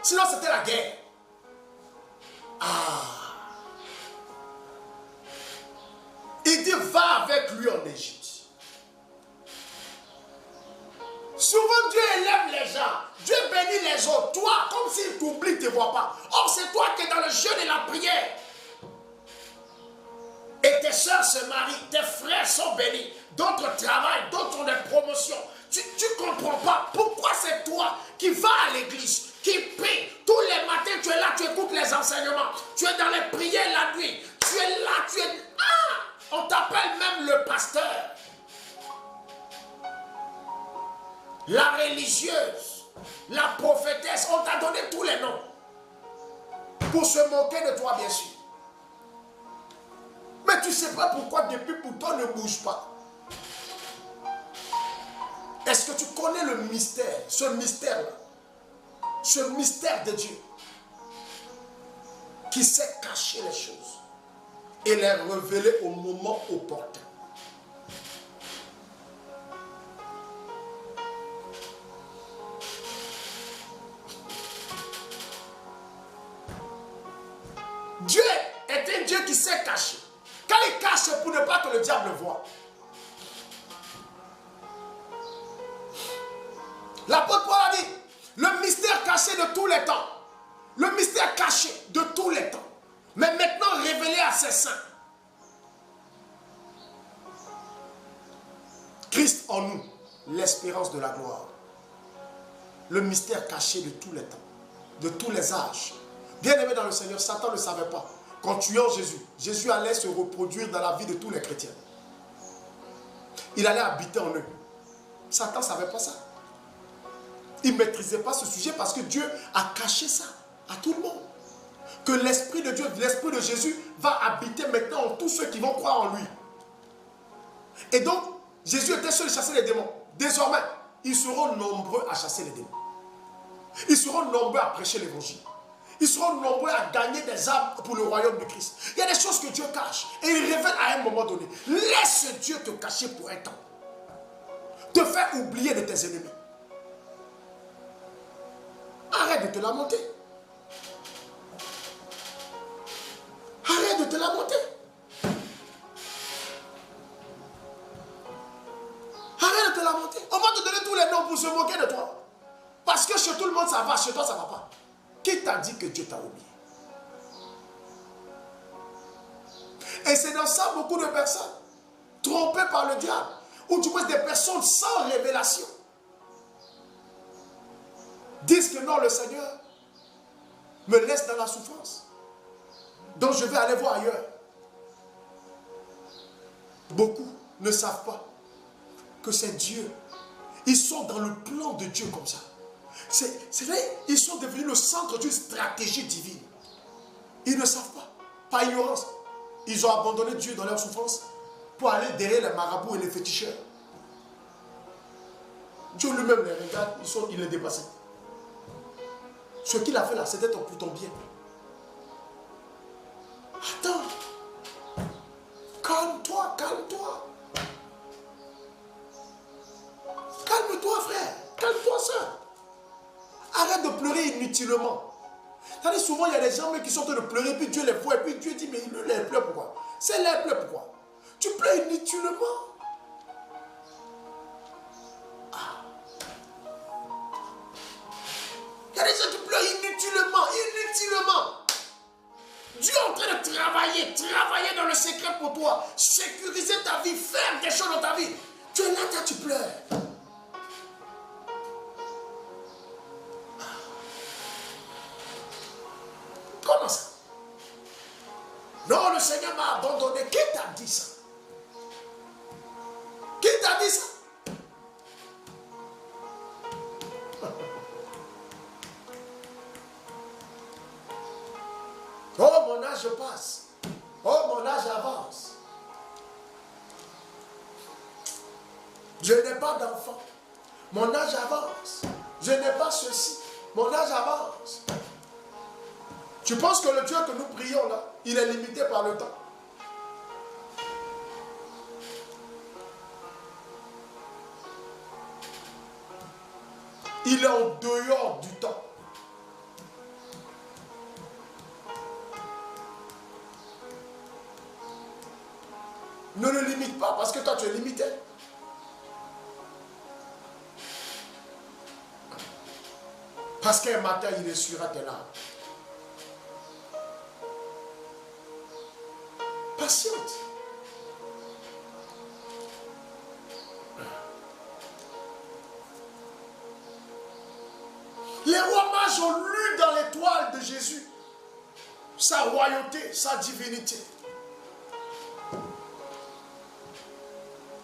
Sinon c'était la guerre. Il dit va avec lui en Égypte. sœurs se marient, tes frères sont bénis, d'autres travaillent, d'autres ont des promotions. Tu ne comprends pas pourquoi c'est toi qui vas à l'église, qui prie. Tous les matins, tu es là, tu écoutes les enseignements. Tu es dans les prières la nuit. Tu es là, tu es... Ah! On t'appelle même le pasteur. La religieuse, la prophétesse, on t'a donné tous les noms. Pour se moquer de toi, bien sûr. Mais tu ne sais pas pourquoi depuis pour toi ne bouge pas. Est-ce que tu connais le mystère, ce mystère-là? Ce mystère de Dieu qui sait cacher les choses et les révéler au moment opportun. Dieu est un Dieu qui sait cacher. Quand il cache, c'est pour ne pas que le diable voie. L'apôtre Paul a dit, le mystère caché de tous les temps. Le mystère caché de tous les temps. Mais maintenant révélé à ses saints. Christ en nous, l'espérance de la gloire. Le mystère caché de tous les temps, de tous les âges. Bien-aimé dans le Seigneur, Satan ne savait pas qu'en tuant Jésus, Jésus allait se reproduire dans la vie de tous les chrétiens. Il allait habiter en eux. Satan ne savait pas ça. Il ne maîtrisait pas ce sujet parce que Dieu a caché ça à tout le monde. Que l'Esprit de Dieu, l'Esprit de Jésus va habiter maintenant en tous ceux qui vont croire en lui. Et donc, Jésus était seul à chasser les démons. Désormais, ils seront nombreux à chasser les démons. Ils seront nombreux à prêcher l'évangile. Ils seront nombreux à gagner des âmes pour le royaume de Christ. Il y a des choses que Dieu cache et il révèle à un moment donné. Laisse Dieu te cacher pour un temps. Te faire oublier de tes ennemis. Arrête de te lamenter. Arrête de te lamenter. Arrête de te lamenter. On va te donner tous les noms pour se moquer de toi. Parce que chez tout le monde ça va, chez toi ça ne va pas. Qui t'a dit que Dieu t'a oublié? Et c'est dans ça beaucoup de personnes trompées par le diable. Ou du moins des personnes sans révélation disent que non, le Seigneur me laisse dans la souffrance. Donc je vais aller voir ailleurs. Beaucoup ne savent pas que c'est Dieu. Ils sont dans le plan de Dieu comme ça. C'est vrai, ils sont devenus le centre d'une stratégie divine. Ils ne savent pas, par ignorance. Ils ont abandonné Dieu dans leur souffrance pour aller derrière les marabouts et les féticheurs. Dieu lui-même les regarde, il est dépassé. Ce qu'il a fait là, c'était pour ton bien. Attends. Calme-toi, calme-toi. Calme-toi, frère. Calme-toi, soeur. Arrête de pleurer inutilement. Souvent, il y a des gens qui sont en train de pleurer, puis Dieu les voit, et puis Dieu dit, mais il les pleure pourquoi? C'est les pleure pourquoi? Tu pleures inutilement. Il y a des gens qui pleurent inutilement, inutilement. Dieu est en train de travailler dans le secret pour toi, sécuriser ta vie, faire des choses dans ta vie. Tu es là, tu pleures. Comment ça? Non, le Seigneur m'a abandonné. Qui t'a dit ça? Qui t'a dit ça? Oh, mon âge passe. Oh, mon âge avance. Je n'ai pas d'enfant. Mon âge avance. Je n'ai pas ceci. Mon âge avance. Tu penses que le Dieu que nous prions là, il est limité par le temps? Il est en dehors du temps. Ne le limite pas parce que toi tu es limité. Parce qu'un matin il essuiera tes larmes. Patiente. royauté, sa divinité.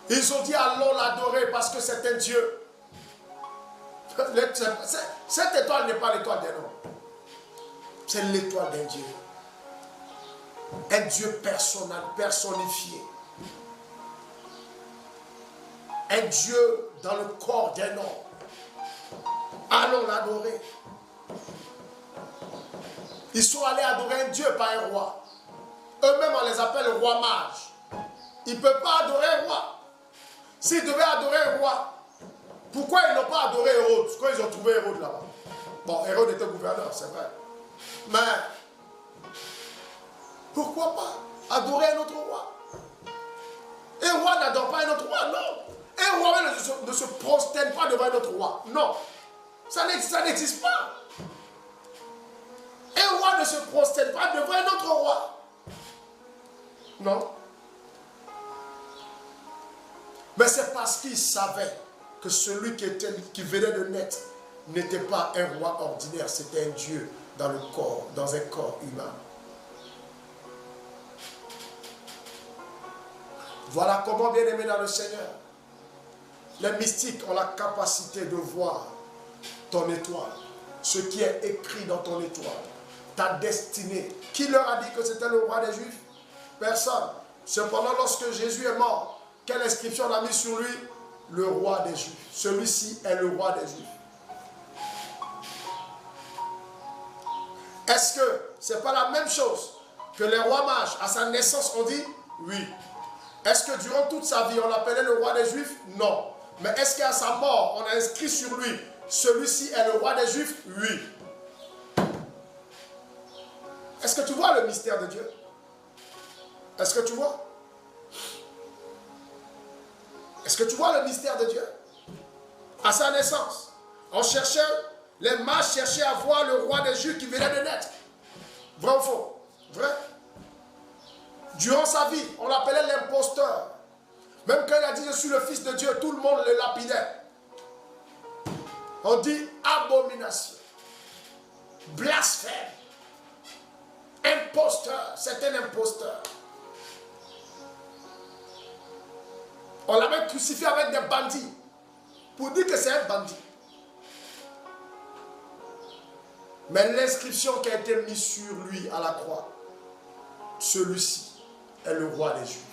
Ils ont dit allons l'adorer parce que c'est un Dieu. Cette étoile n'est pas l'étoile d'un homme. C'est l'étoile d'un Dieu. Un Dieu personnel, personnifié. Un Dieu dans le corps d'un homme. Allons l'adorer. Ils sont allés adorer un Dieu, pas un roi. Eux-mêmes, on les appelle rois mages. Ils ne peuvent pas adorer un roi. S'ils devaient adorer un roi, pourquoi ils n'ont pas adoré Hérode quand ils ont trouvé Hérode là-bas? Bon, Hérode était gouverneur, c'est vrai. Mais, pourquoi pas adorer un autre roi? Un roi n'adore pas un autre roi, non. Un roi ne se prosterne pas devant un autre roi. Non, ça n'existe pas. Un roi ne se prosterne pas devant un autre roi. Non. Mais c'est parce qu'il savait que celui qui venait de naître n'était pas un roi ordinaire, c'était un Dieu dans le corps, dans un corps humain. Voilà comment, bien aimé dans le Seigneur, les mystiques ont la capacité de voir ton étoile, ce qui est écrit dans ton étoile, ta destinée. Qui leur a dit que c'était le roi des Juifs? Personne. Cependant, lorsque Jésus est mort, quelle inscription on a mis sur lui? Le roi des Juifs. Celui-ci est le roi des Juifs. Est-ce que ce n'est pas la même chose que les rois mages, à sa naissance, ont dit? Oui. Est-ce que durant toute sa vie, on l'appelait le roi des Juifs? Non. Mais est-ce qu'à sa mort, on a inscrit sur lui, celui-ci est le roi des Juifs? Oui. Est-ce que tu vois le mystère de Dieu? Est-ce que tu vois? Est-ce que tu vois le mystère de Dieu? À sa naissance, on cherchait, les mages cherchaient à voir le roi des Juifs qui venait de naître. Vrai ou faux? Vrai. Durant sa vie, on l'appelait l'imposteur. Même quand il a dit je suis le fils de Dieu, tout le monde le lapidait. On dit abomination, blasphème, imposteur, c'est un imposteur. On l'a même crucifié avec des bandits pour dire que c'est un bandit. Mais l'inscription qui a été mise sur lui à la croix, celui-ci est le roi des Juifs.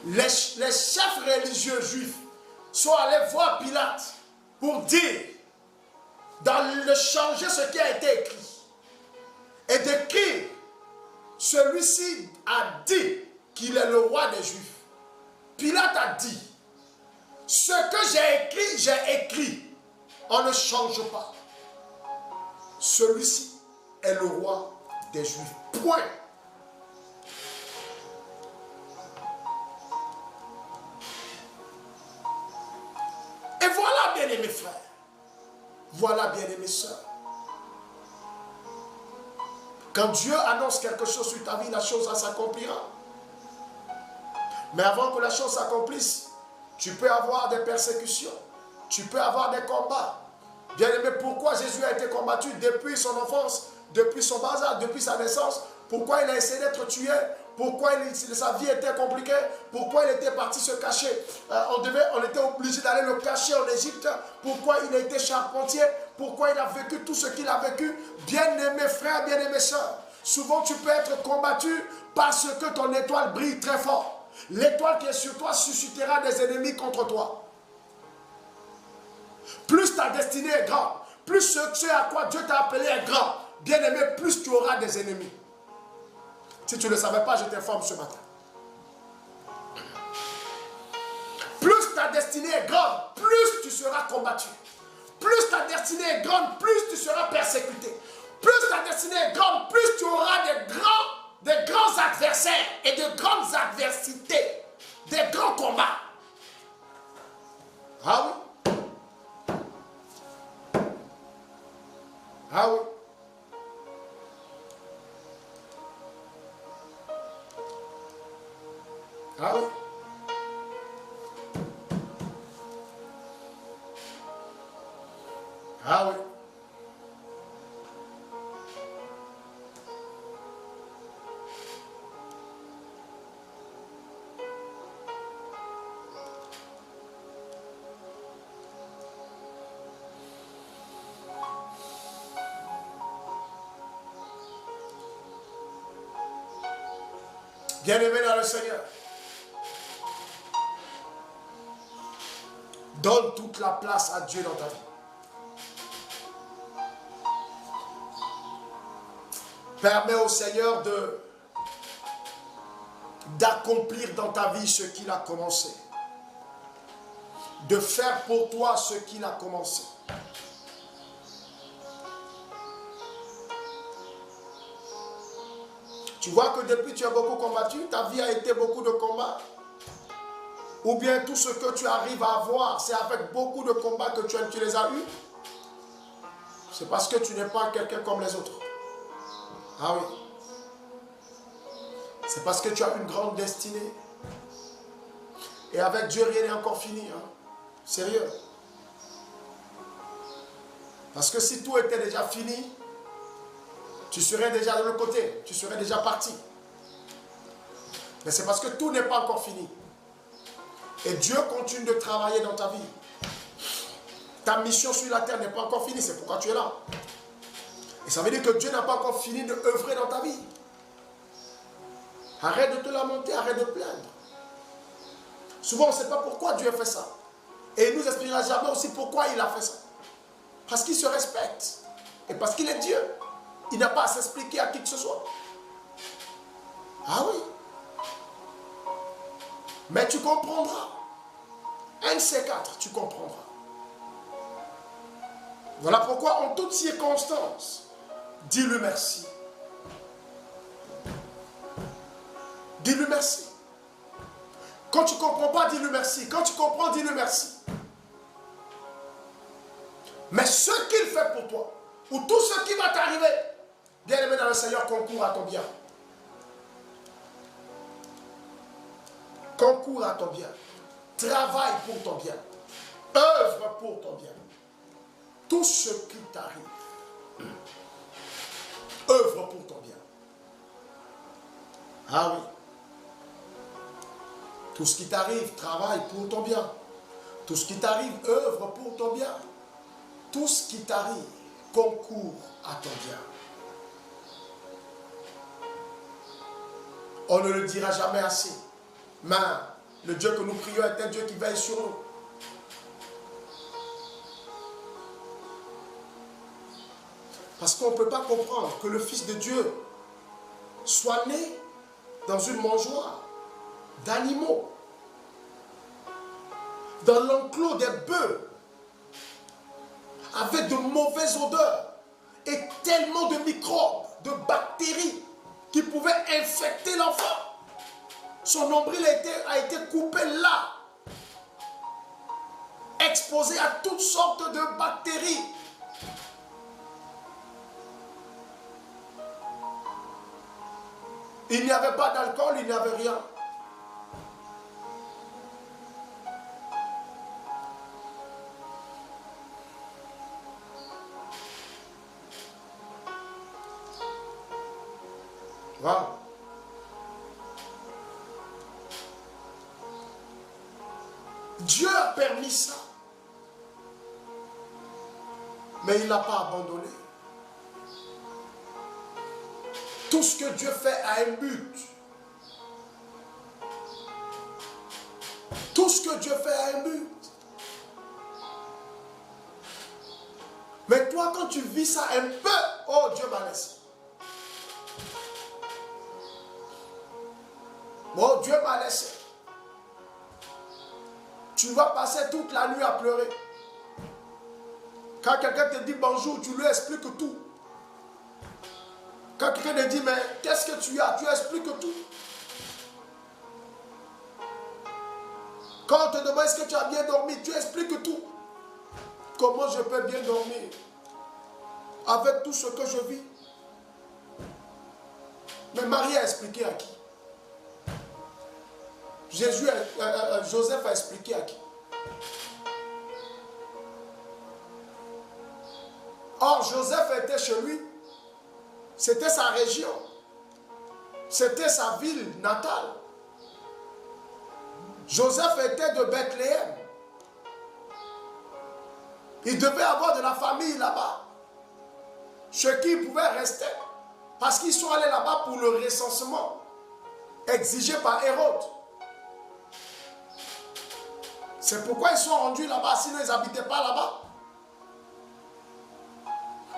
Les chefs religieux juifs sont allés voir Pilate pour dire, de changer ce qui a été écrit et d'écrire, celui-ci a dit qu'il est le roi des Juifs. Pilate a dit, ce que j'ai écrit, on ne change pas. Celui-ci est le roi des Juifs. Point. Et voilà, bien-aimés frères, voilà, bien-aimés sœurs. Quand Dieu annonce quelque chose sur ta vie, la chose s'accomplira. Mais avant que la chose s'accomplisse, tu peux avoir des persécutions, tu peux avoir des combats. Bien-aimé, pourquoi Jésus a été combattu depuis son enfance, depuis son bas âge, depuis sa naissance? Pourquoi il a essayé d'être tué? Pourquoi sa vie était compliquée? Pourquoi il était parti se cacher? On était obligé d'aller le cacher en Égypte. Pourquoi il a été charpentier? Pourquoi il a vécu tout ce qu'il a vécu? Bien-aimés frères, bien-aimés sœurs, souvent tu peux être combattu parce que ton étoile brille très fort. L'étoile qui est sur toi suscitera des ennemis contre toi. Plus ta destinée est grande, plus ce à quoi Dieu t'a appelé est grand, bien aimé, plus tu auras des ennemis. Si tu ne le savais pas, je t'informe ce matin. Plus ta destinée est grande, plus tu seras combattu. Plus ta destinée est grande, plus tu seras persécuté. Plus ta destinée est grande, plus tu auras des grands adversaires et de grandes adversités, des grands combats. Ah oui? Ah oui? Ah oui? Ah oui? Bien-aimé dans le Seigneur, donne toute la place à Dieu dans ta vie. Permets au Seigneur d'accomplir dans ta vie ce qu'il a commencé. De faire pour toi ce qu'il a commencé. Tu vois que depuis tu as beaucoup combattu, ta vie a été beaucoup de combats. Ou bien tout ce que tu arrives à avoir, c'est avec beaucoup de combats que tu les as eus. C'est parce que tu n'es pas quelqu'un comme les autres. Ah oui. C'est parce que tu as une grande destinée. Et avec Dieu, rien n'est encore fini. Hein. Sérieux. Parce que si tout était déjà fini, tu serais déjà de l'autre côté. Tu serais déjà parti. Mais c'est parce que tout n'est pas encore fini. Et Dieu continue de travailler dans ta vie. Ta mission sur la terre n'est pas encore finie. C'est pourquoi tu es là. Et ça veut dire que Dieu n'a pas encore fini de œuvrer dans ta vie. Arrête de te lamenter, arrête de plaindre. Souvent, on ne sait pas pourquoi Dieu a fait ça. Et il ne nous expliquera jamais aussi pourquoi il a fait ça. Parce qu'il se respecte. Et parce qu'il est Dieu. Il n'a pas à s'expliquer à qui que ce soit. Ah oui. Mais tu comprendras. Un de ces quatre, tu comprendras. Voilà pourquoi, en toutes circonstances, dis-lui merci. Dis-lui merci. Quand tu ne comprends pas, dis-lui merci. Quand tu comprends, dis-lui merci. Mais ce qu'il fait pour toi, ou tout ce qui va t'arriver, bien-aimé dans le Seigneur, concourt à ton bien. Concours à ton bien. Travaille pour ton bien. Œuvre pour ton bien. Tout ce qui t'arrive, œuvre pour ton bien. Ah oui. Tout ce qui t'arrive, travaille pour ton bien. Tout ce qui t'arrive, œuvre pour ton bien. Tout ce qui t'arrive, concourt à ton bien. On ne le dira jamais assez. Mais le Dieu que nous prions est un Dieu qui veille sur nous. Parce qu'on ne peut pas comprendre que le Fils de Dieu soit né dans une mangeoire d'animaux, dans l'enclos des bœufs, avec de mauvaises odeurs et tellement de microbes, de bactéries qui pouvaient infecter l'enfant. Son nombril a été coupé là, exposé à toutes sortes de bactéries. Il n'y avait pas d'alcool, il n'y avait rien. Voilà. Dieu a permis ça. Mais il n'a pas abandonné. Tout ce que Dieu fait a un but. Tout ce que Dieu fait a un but. Mais toi, quand tu vis ça un peu, oh, Dieu m'a laissé. Bon, Dieu m'a laissé. Tu vas passer toute la nuit à pleurer. Quand quelqu'un te dit bonjour, tu lui expliques tout. Quand quelqu'un te dit, mais qu'est-ce que tu as? Tu expliques tout. Quand on te demande est-ce que tu as bien dormi, tu expliques tout. Comment je peux bien dormir avec tout ce que je vis? Mais Marie a expliqué à qui? Joseph a expliqué à qui? Or, Joseph était chez lui. C'était sa région. C'était sa ville natale. Joseph était de Bethléem. Il devait avoir de la famille là-bas. Chez qui il pouvait rester. Parce qu'ils sont allés là-bas pour le recensement. exigé par Hérode. C'est pourquoi ils sont rendus là-bas, sinon ils n'habitaient pas là-bas.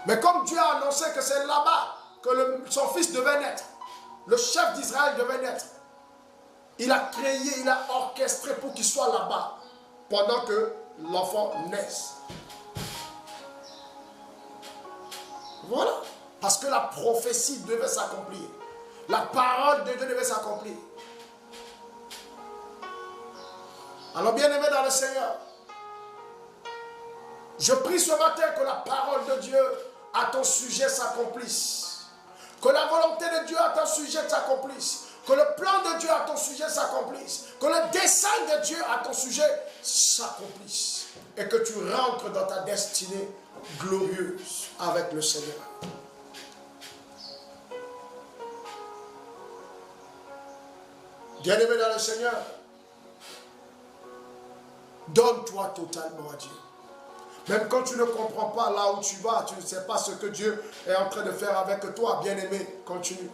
Mais comme Dieu a annoncé que c'est là-bas que son fils devait naître, le chef d'Israël devait naître, il a créé, il a orchestré pour qu'il soit là-bas pendant que l'enfant naisse. Voilà. Parce que la prophétie devait s'accomplir. La parole de Dieu devait s'accomplir. Alors bien-aimés dans le Seigneur, je prie ce matin que la parole de Dieu à ton sujet s'accomplisse. Que la volonté de Dieu à ton sujet s'accomplisse. Que le plan de Dieu à ton sujet s'accomplisse. Que le dessein de Dieu à ton sujet s'accomplisse. Et que tu rentres dans ta destinée glorieuse avec le Seigneur. Bien-aimé dans le Seigneur, donne-toi totalement à Dieu. Même quand tu ne comprends pas là où tu vas, tu ne sais pas ce que Dieu est en train de faire avec toi, bien-aimé, continue.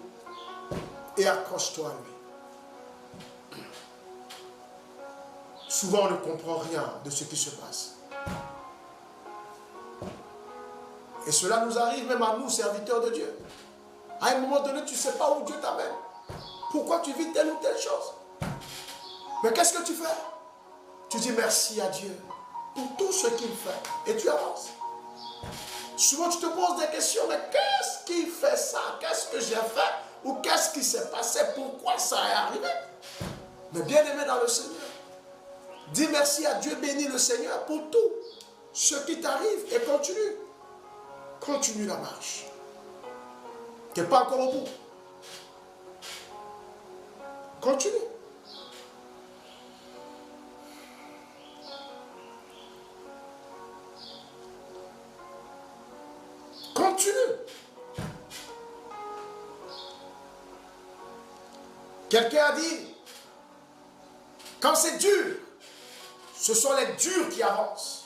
Et accroche-toi à lui. Souvent, on ne comprend rien de ce qui se passe. Et cela nous arrive même à nous, serviteurs de Dieu. À un moment donné, tu ne sais pas où Dieu t'amène. Pourquoi tu vis telle ou telle chose? Mais qu'est-ce que tu fais? Tu dis merci à Dieu pour tout ce qu'il fait. Et tu avances. Souvent, tu te poses des questions. Mais qu'est-ce qui fait ça? Qu'est-ce que j'ai fait? Ou qu'est-ce qui s'est passé? Pourquoi ça est arrivé? Mais bien aimé dans le Seigneur, dis merci à Dieu, bénis le Seigneur pour tout ce qui t'arrive et continue. Continue la marche. Tu n'es pas encore au bout. Continue. Continue. Quelqu'un a dit, quand c'est dur, ce sont les durs qui avancent.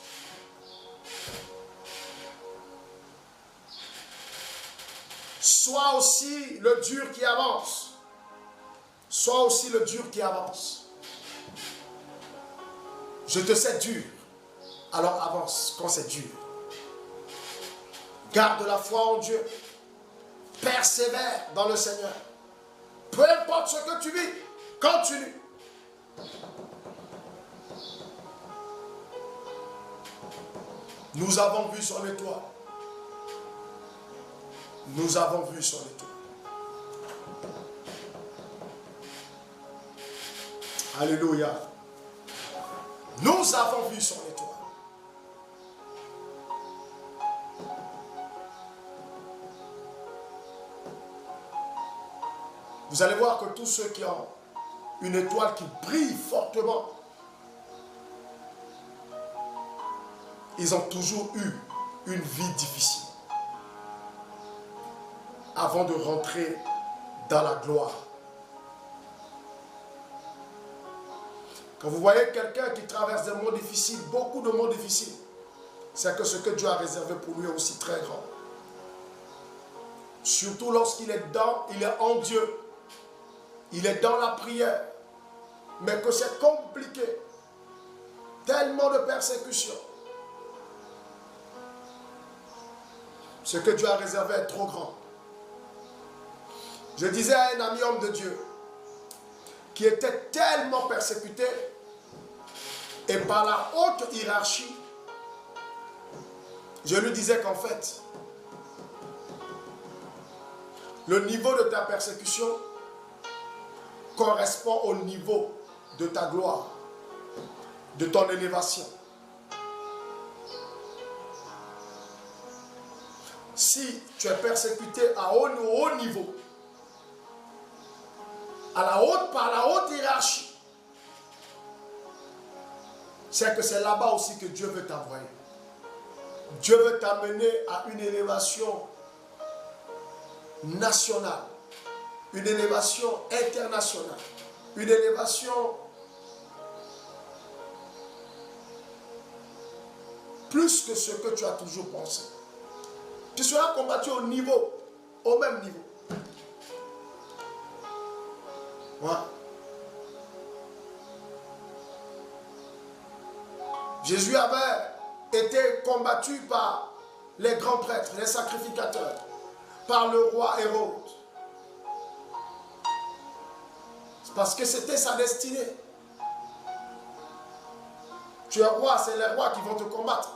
Sois aussi le dur qui avance. Sois aussi le dur qui avance. Je te sais dur, alors avance quand c'est dur. Garde la foi en Dieu. Persévère dans le Seigneur. Peu importe ce que tu vis, continue. Nous avons vu son étoile. Nous avons vu son étoile. Alléluia. Nous avons vu son étoile. Vous allez voir que tous ceux qui ont une étoile qui brille fortement, ils ont toujours eu une vie difficile avant de rentrer dans la gloire. Quand vous voyez quelqu'un qui traverse des moments difficiles, beaucoup de moments difficiles, c'est que ce que Dieu a réservé pour lui est aussi très grand. Surtout lorsqu'il est en Dieu. Il est dans la prière. Mais que c'est compliqué. Tellement de persécutions. Ce que Dieu a réservé est trop grand. Je disais à un ami homme de Dieu qui était tellement persécuté et par la haute hiérarchie, je lui disais qu'en fait, le niveau de ta persécution correspond au niveau de ta gloire, de ton élévation. Si tu es persécuté à haut niveau, par la haute hiérarchie, c'est que c'est là-bas aussi que Dieu veut t'envoyer. Dieu veut t'amener à une élévation nationale, une élévation internationale, une élévation plus que ce que tu as toujours pensé. Tu seras combattu au même niveau. Ouais. Jésus avait été combattu par les grands prêtres, les sacrificateurs, par le roi Hérode. C'est parce que c'était sa destinée. Tu es roi, c'est les rois qui vont te combattre.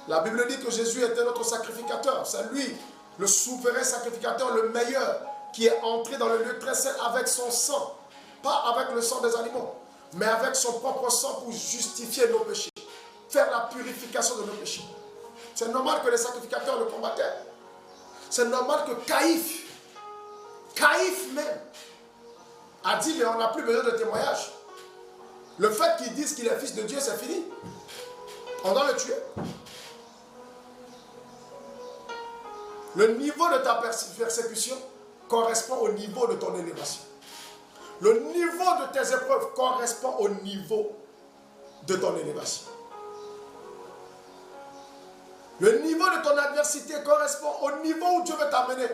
La Bible dit que Jésus était notre sacrificateur. C'est lui, le souverain sacrificateur, le meilleur, qui est entré dans le lieu très saint avec son sang. Pas avec le sang des animaux, mais avec son propre sang pour justifier nos péchés. Faire la purification de nos péchés. C'est normal que les sacrificateurs le combattaient. C'est normal que Caïphe même, a dit, mais on n'a plus besoin de témoignage. Le fait qu'ils disent qu'il est fils de Dieu, c'est fini. On doit le tuer. Le niveau de ta persécution correspond au niveau de ton élévation. Le niveau de tes épreuves correspond au niveau de ton élévation. Le niveau de ton adversité correspond au niveau où Dieu veut t'amener.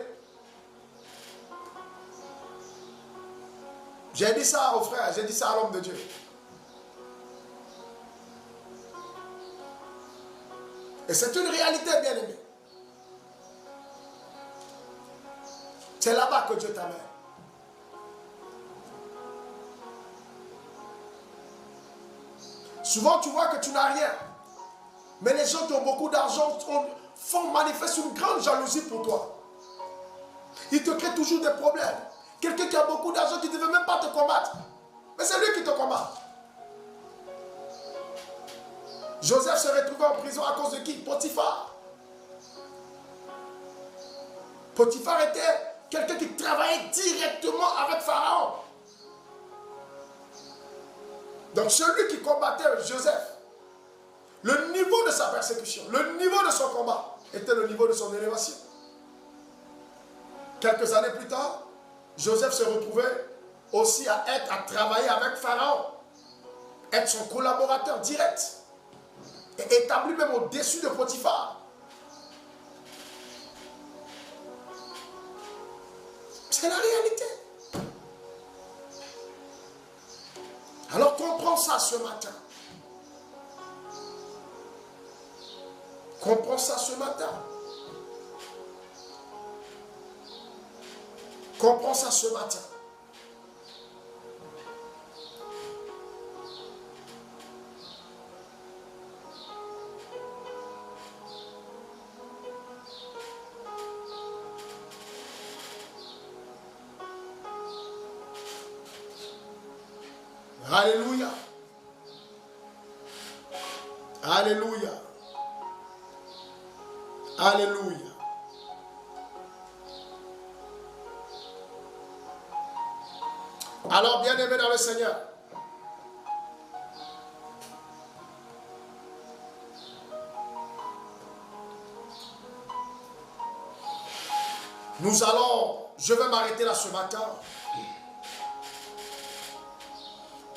J'ai dit ça aux frères, j'ai dit ça à l'homme de Dieu. Et c'est une réalité, bien aimée. C'est là-bas que Dieu t'amène. Souvent, tu vois que tu n'as rien. Mais les gens qui ont beaucoup d'argent font manifester une grande jalousie pour toi. Ils te créent toujours des problèmes. Quelqu'un qui a beaucoup d'argent qui ne veut même pas te combattre. Mais c'est lui qui te combat. Joseph s'est retrouvé en prison à cause de qui? Potiphar. Potiphar était quelqu'un qui travaillait directement avec Pharaon. Donc celui qui combattait Joseph, le niveau de sa persécution, le niveau de son combat était le niveau de son élévation. Quelques années plus tard, Joseph se retrouvait aussi à travailler avec Pharaon, être son collaborateur direct et établi même au-dessus de Potiphar. C'est la réalité. Alors comprends ça ce matin. Comprends ça ce matin. Comprends ça ce matin. Alléluia. Alléluia. Alléluia. Alors, bien-aimés dans le Seigneur, je vais m'arrêter là ce matin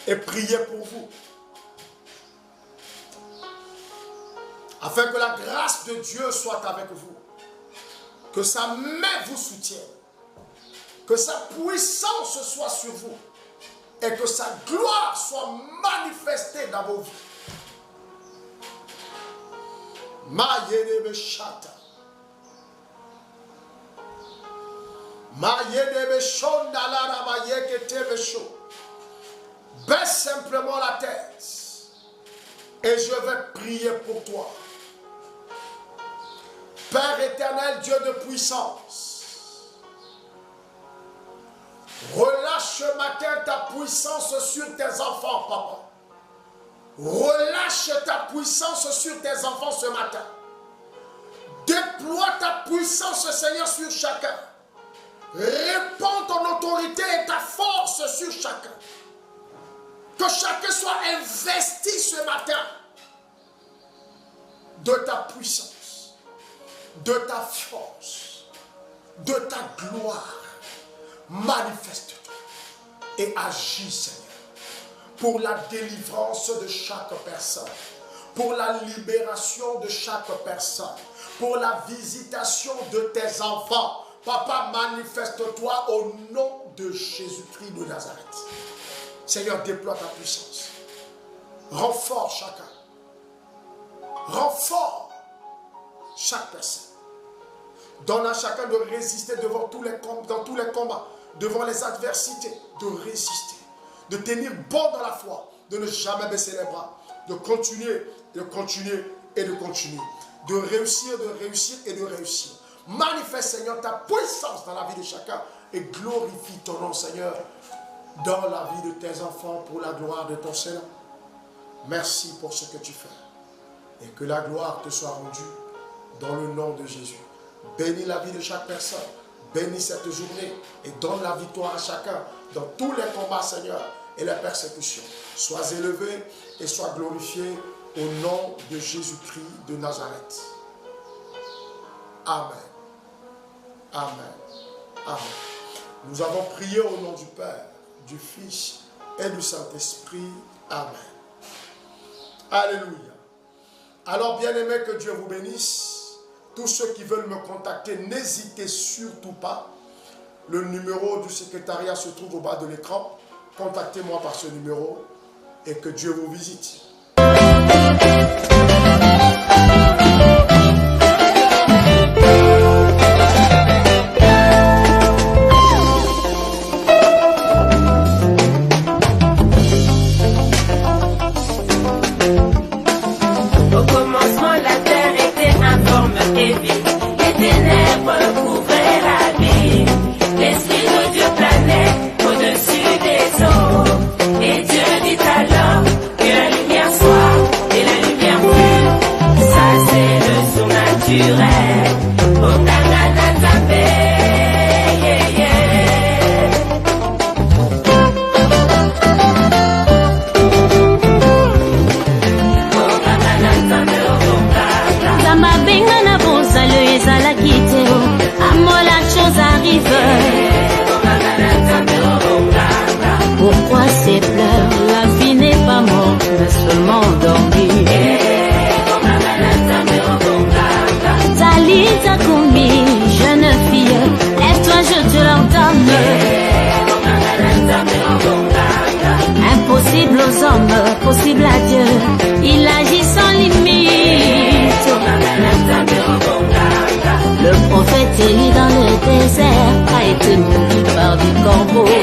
et prier pour vous. Afin que la grâce de Dieu soit avec vous. Que sa main vous soutienne. Que sa puissance soit sur vous. Et que sa gloire soit manifestée dans vos vies. Mayedebe shata. Mayedebe shondala mayeketebe sho. Baisse simplement la tête. Et je vais prier pour toi. Père éternel, Dieu de puissance, relâche ce matin ta puissance sur tes enfants, papa. Relâche ta puissance sur tes enfants ce matin. Déploie ta puissance, Seigneur, sur chacun. Répands ton autorité et ta force sur chacun. Que chacun soit investi ce matin de ta puissance, de ta force, de ta gloire. Manifeste-toi et agis, Seigneur, pour la délivrance de chaque personne, pour la libération de chaque personne, pour la visitation de tes enfants. Papa, manifeste-toi au nom de Jésus-Christ de Nazareth. Seigneur, déploie ta puissance. Renforce chacun. Renforce chaque personne. Donne à chacun de résister devant dans tous les combats, devant les adversités, de résister, de tenir bon dans la foi, de ne jamais baisser les bras, de continuer et de continuer, de réussir et de réussir. Manifeste, Seigneur, ta puissance dans la vie de chacun et glorifie ton nom, Seigneur, dans la vie de tes enfants pour la gloire de ton Seigneur. Merci pour ce que tu fais et que la gloire te soit rendue dans le nom de Jésus. Bénis la vie de chaque personne, bénis cette journée et donne la victoire à chacun dans tous les combats, Seigneur, et les persécutions. Sois élevé et sois glorifié au nom de Jésus-Christ de Nazareth. Amen. Amen. Amen. Nous avons prié au nom du Père, du Fils et du Saint-Esprit. Amen. Alléluia. Alors, bien-aimés, que Dieu vous bénisse. Tous ceux qui veulent me contacter, n'hésitez surtout pas. Le numéro du secrétariat se trouve au bas de l'écran. Contactez-moi par ce numéro et que Dieu vous visite. Pourquoi ces pleurs? La vie n'est pas morte, mais seulement endormie. Talita Koumi, jeune fille, lève-toi, je te l'ordonne. Impossible aux hommes, possible à Dieu, il agit sans limite. Le prophète Élie dans le désert a été nourri par des corbeaux.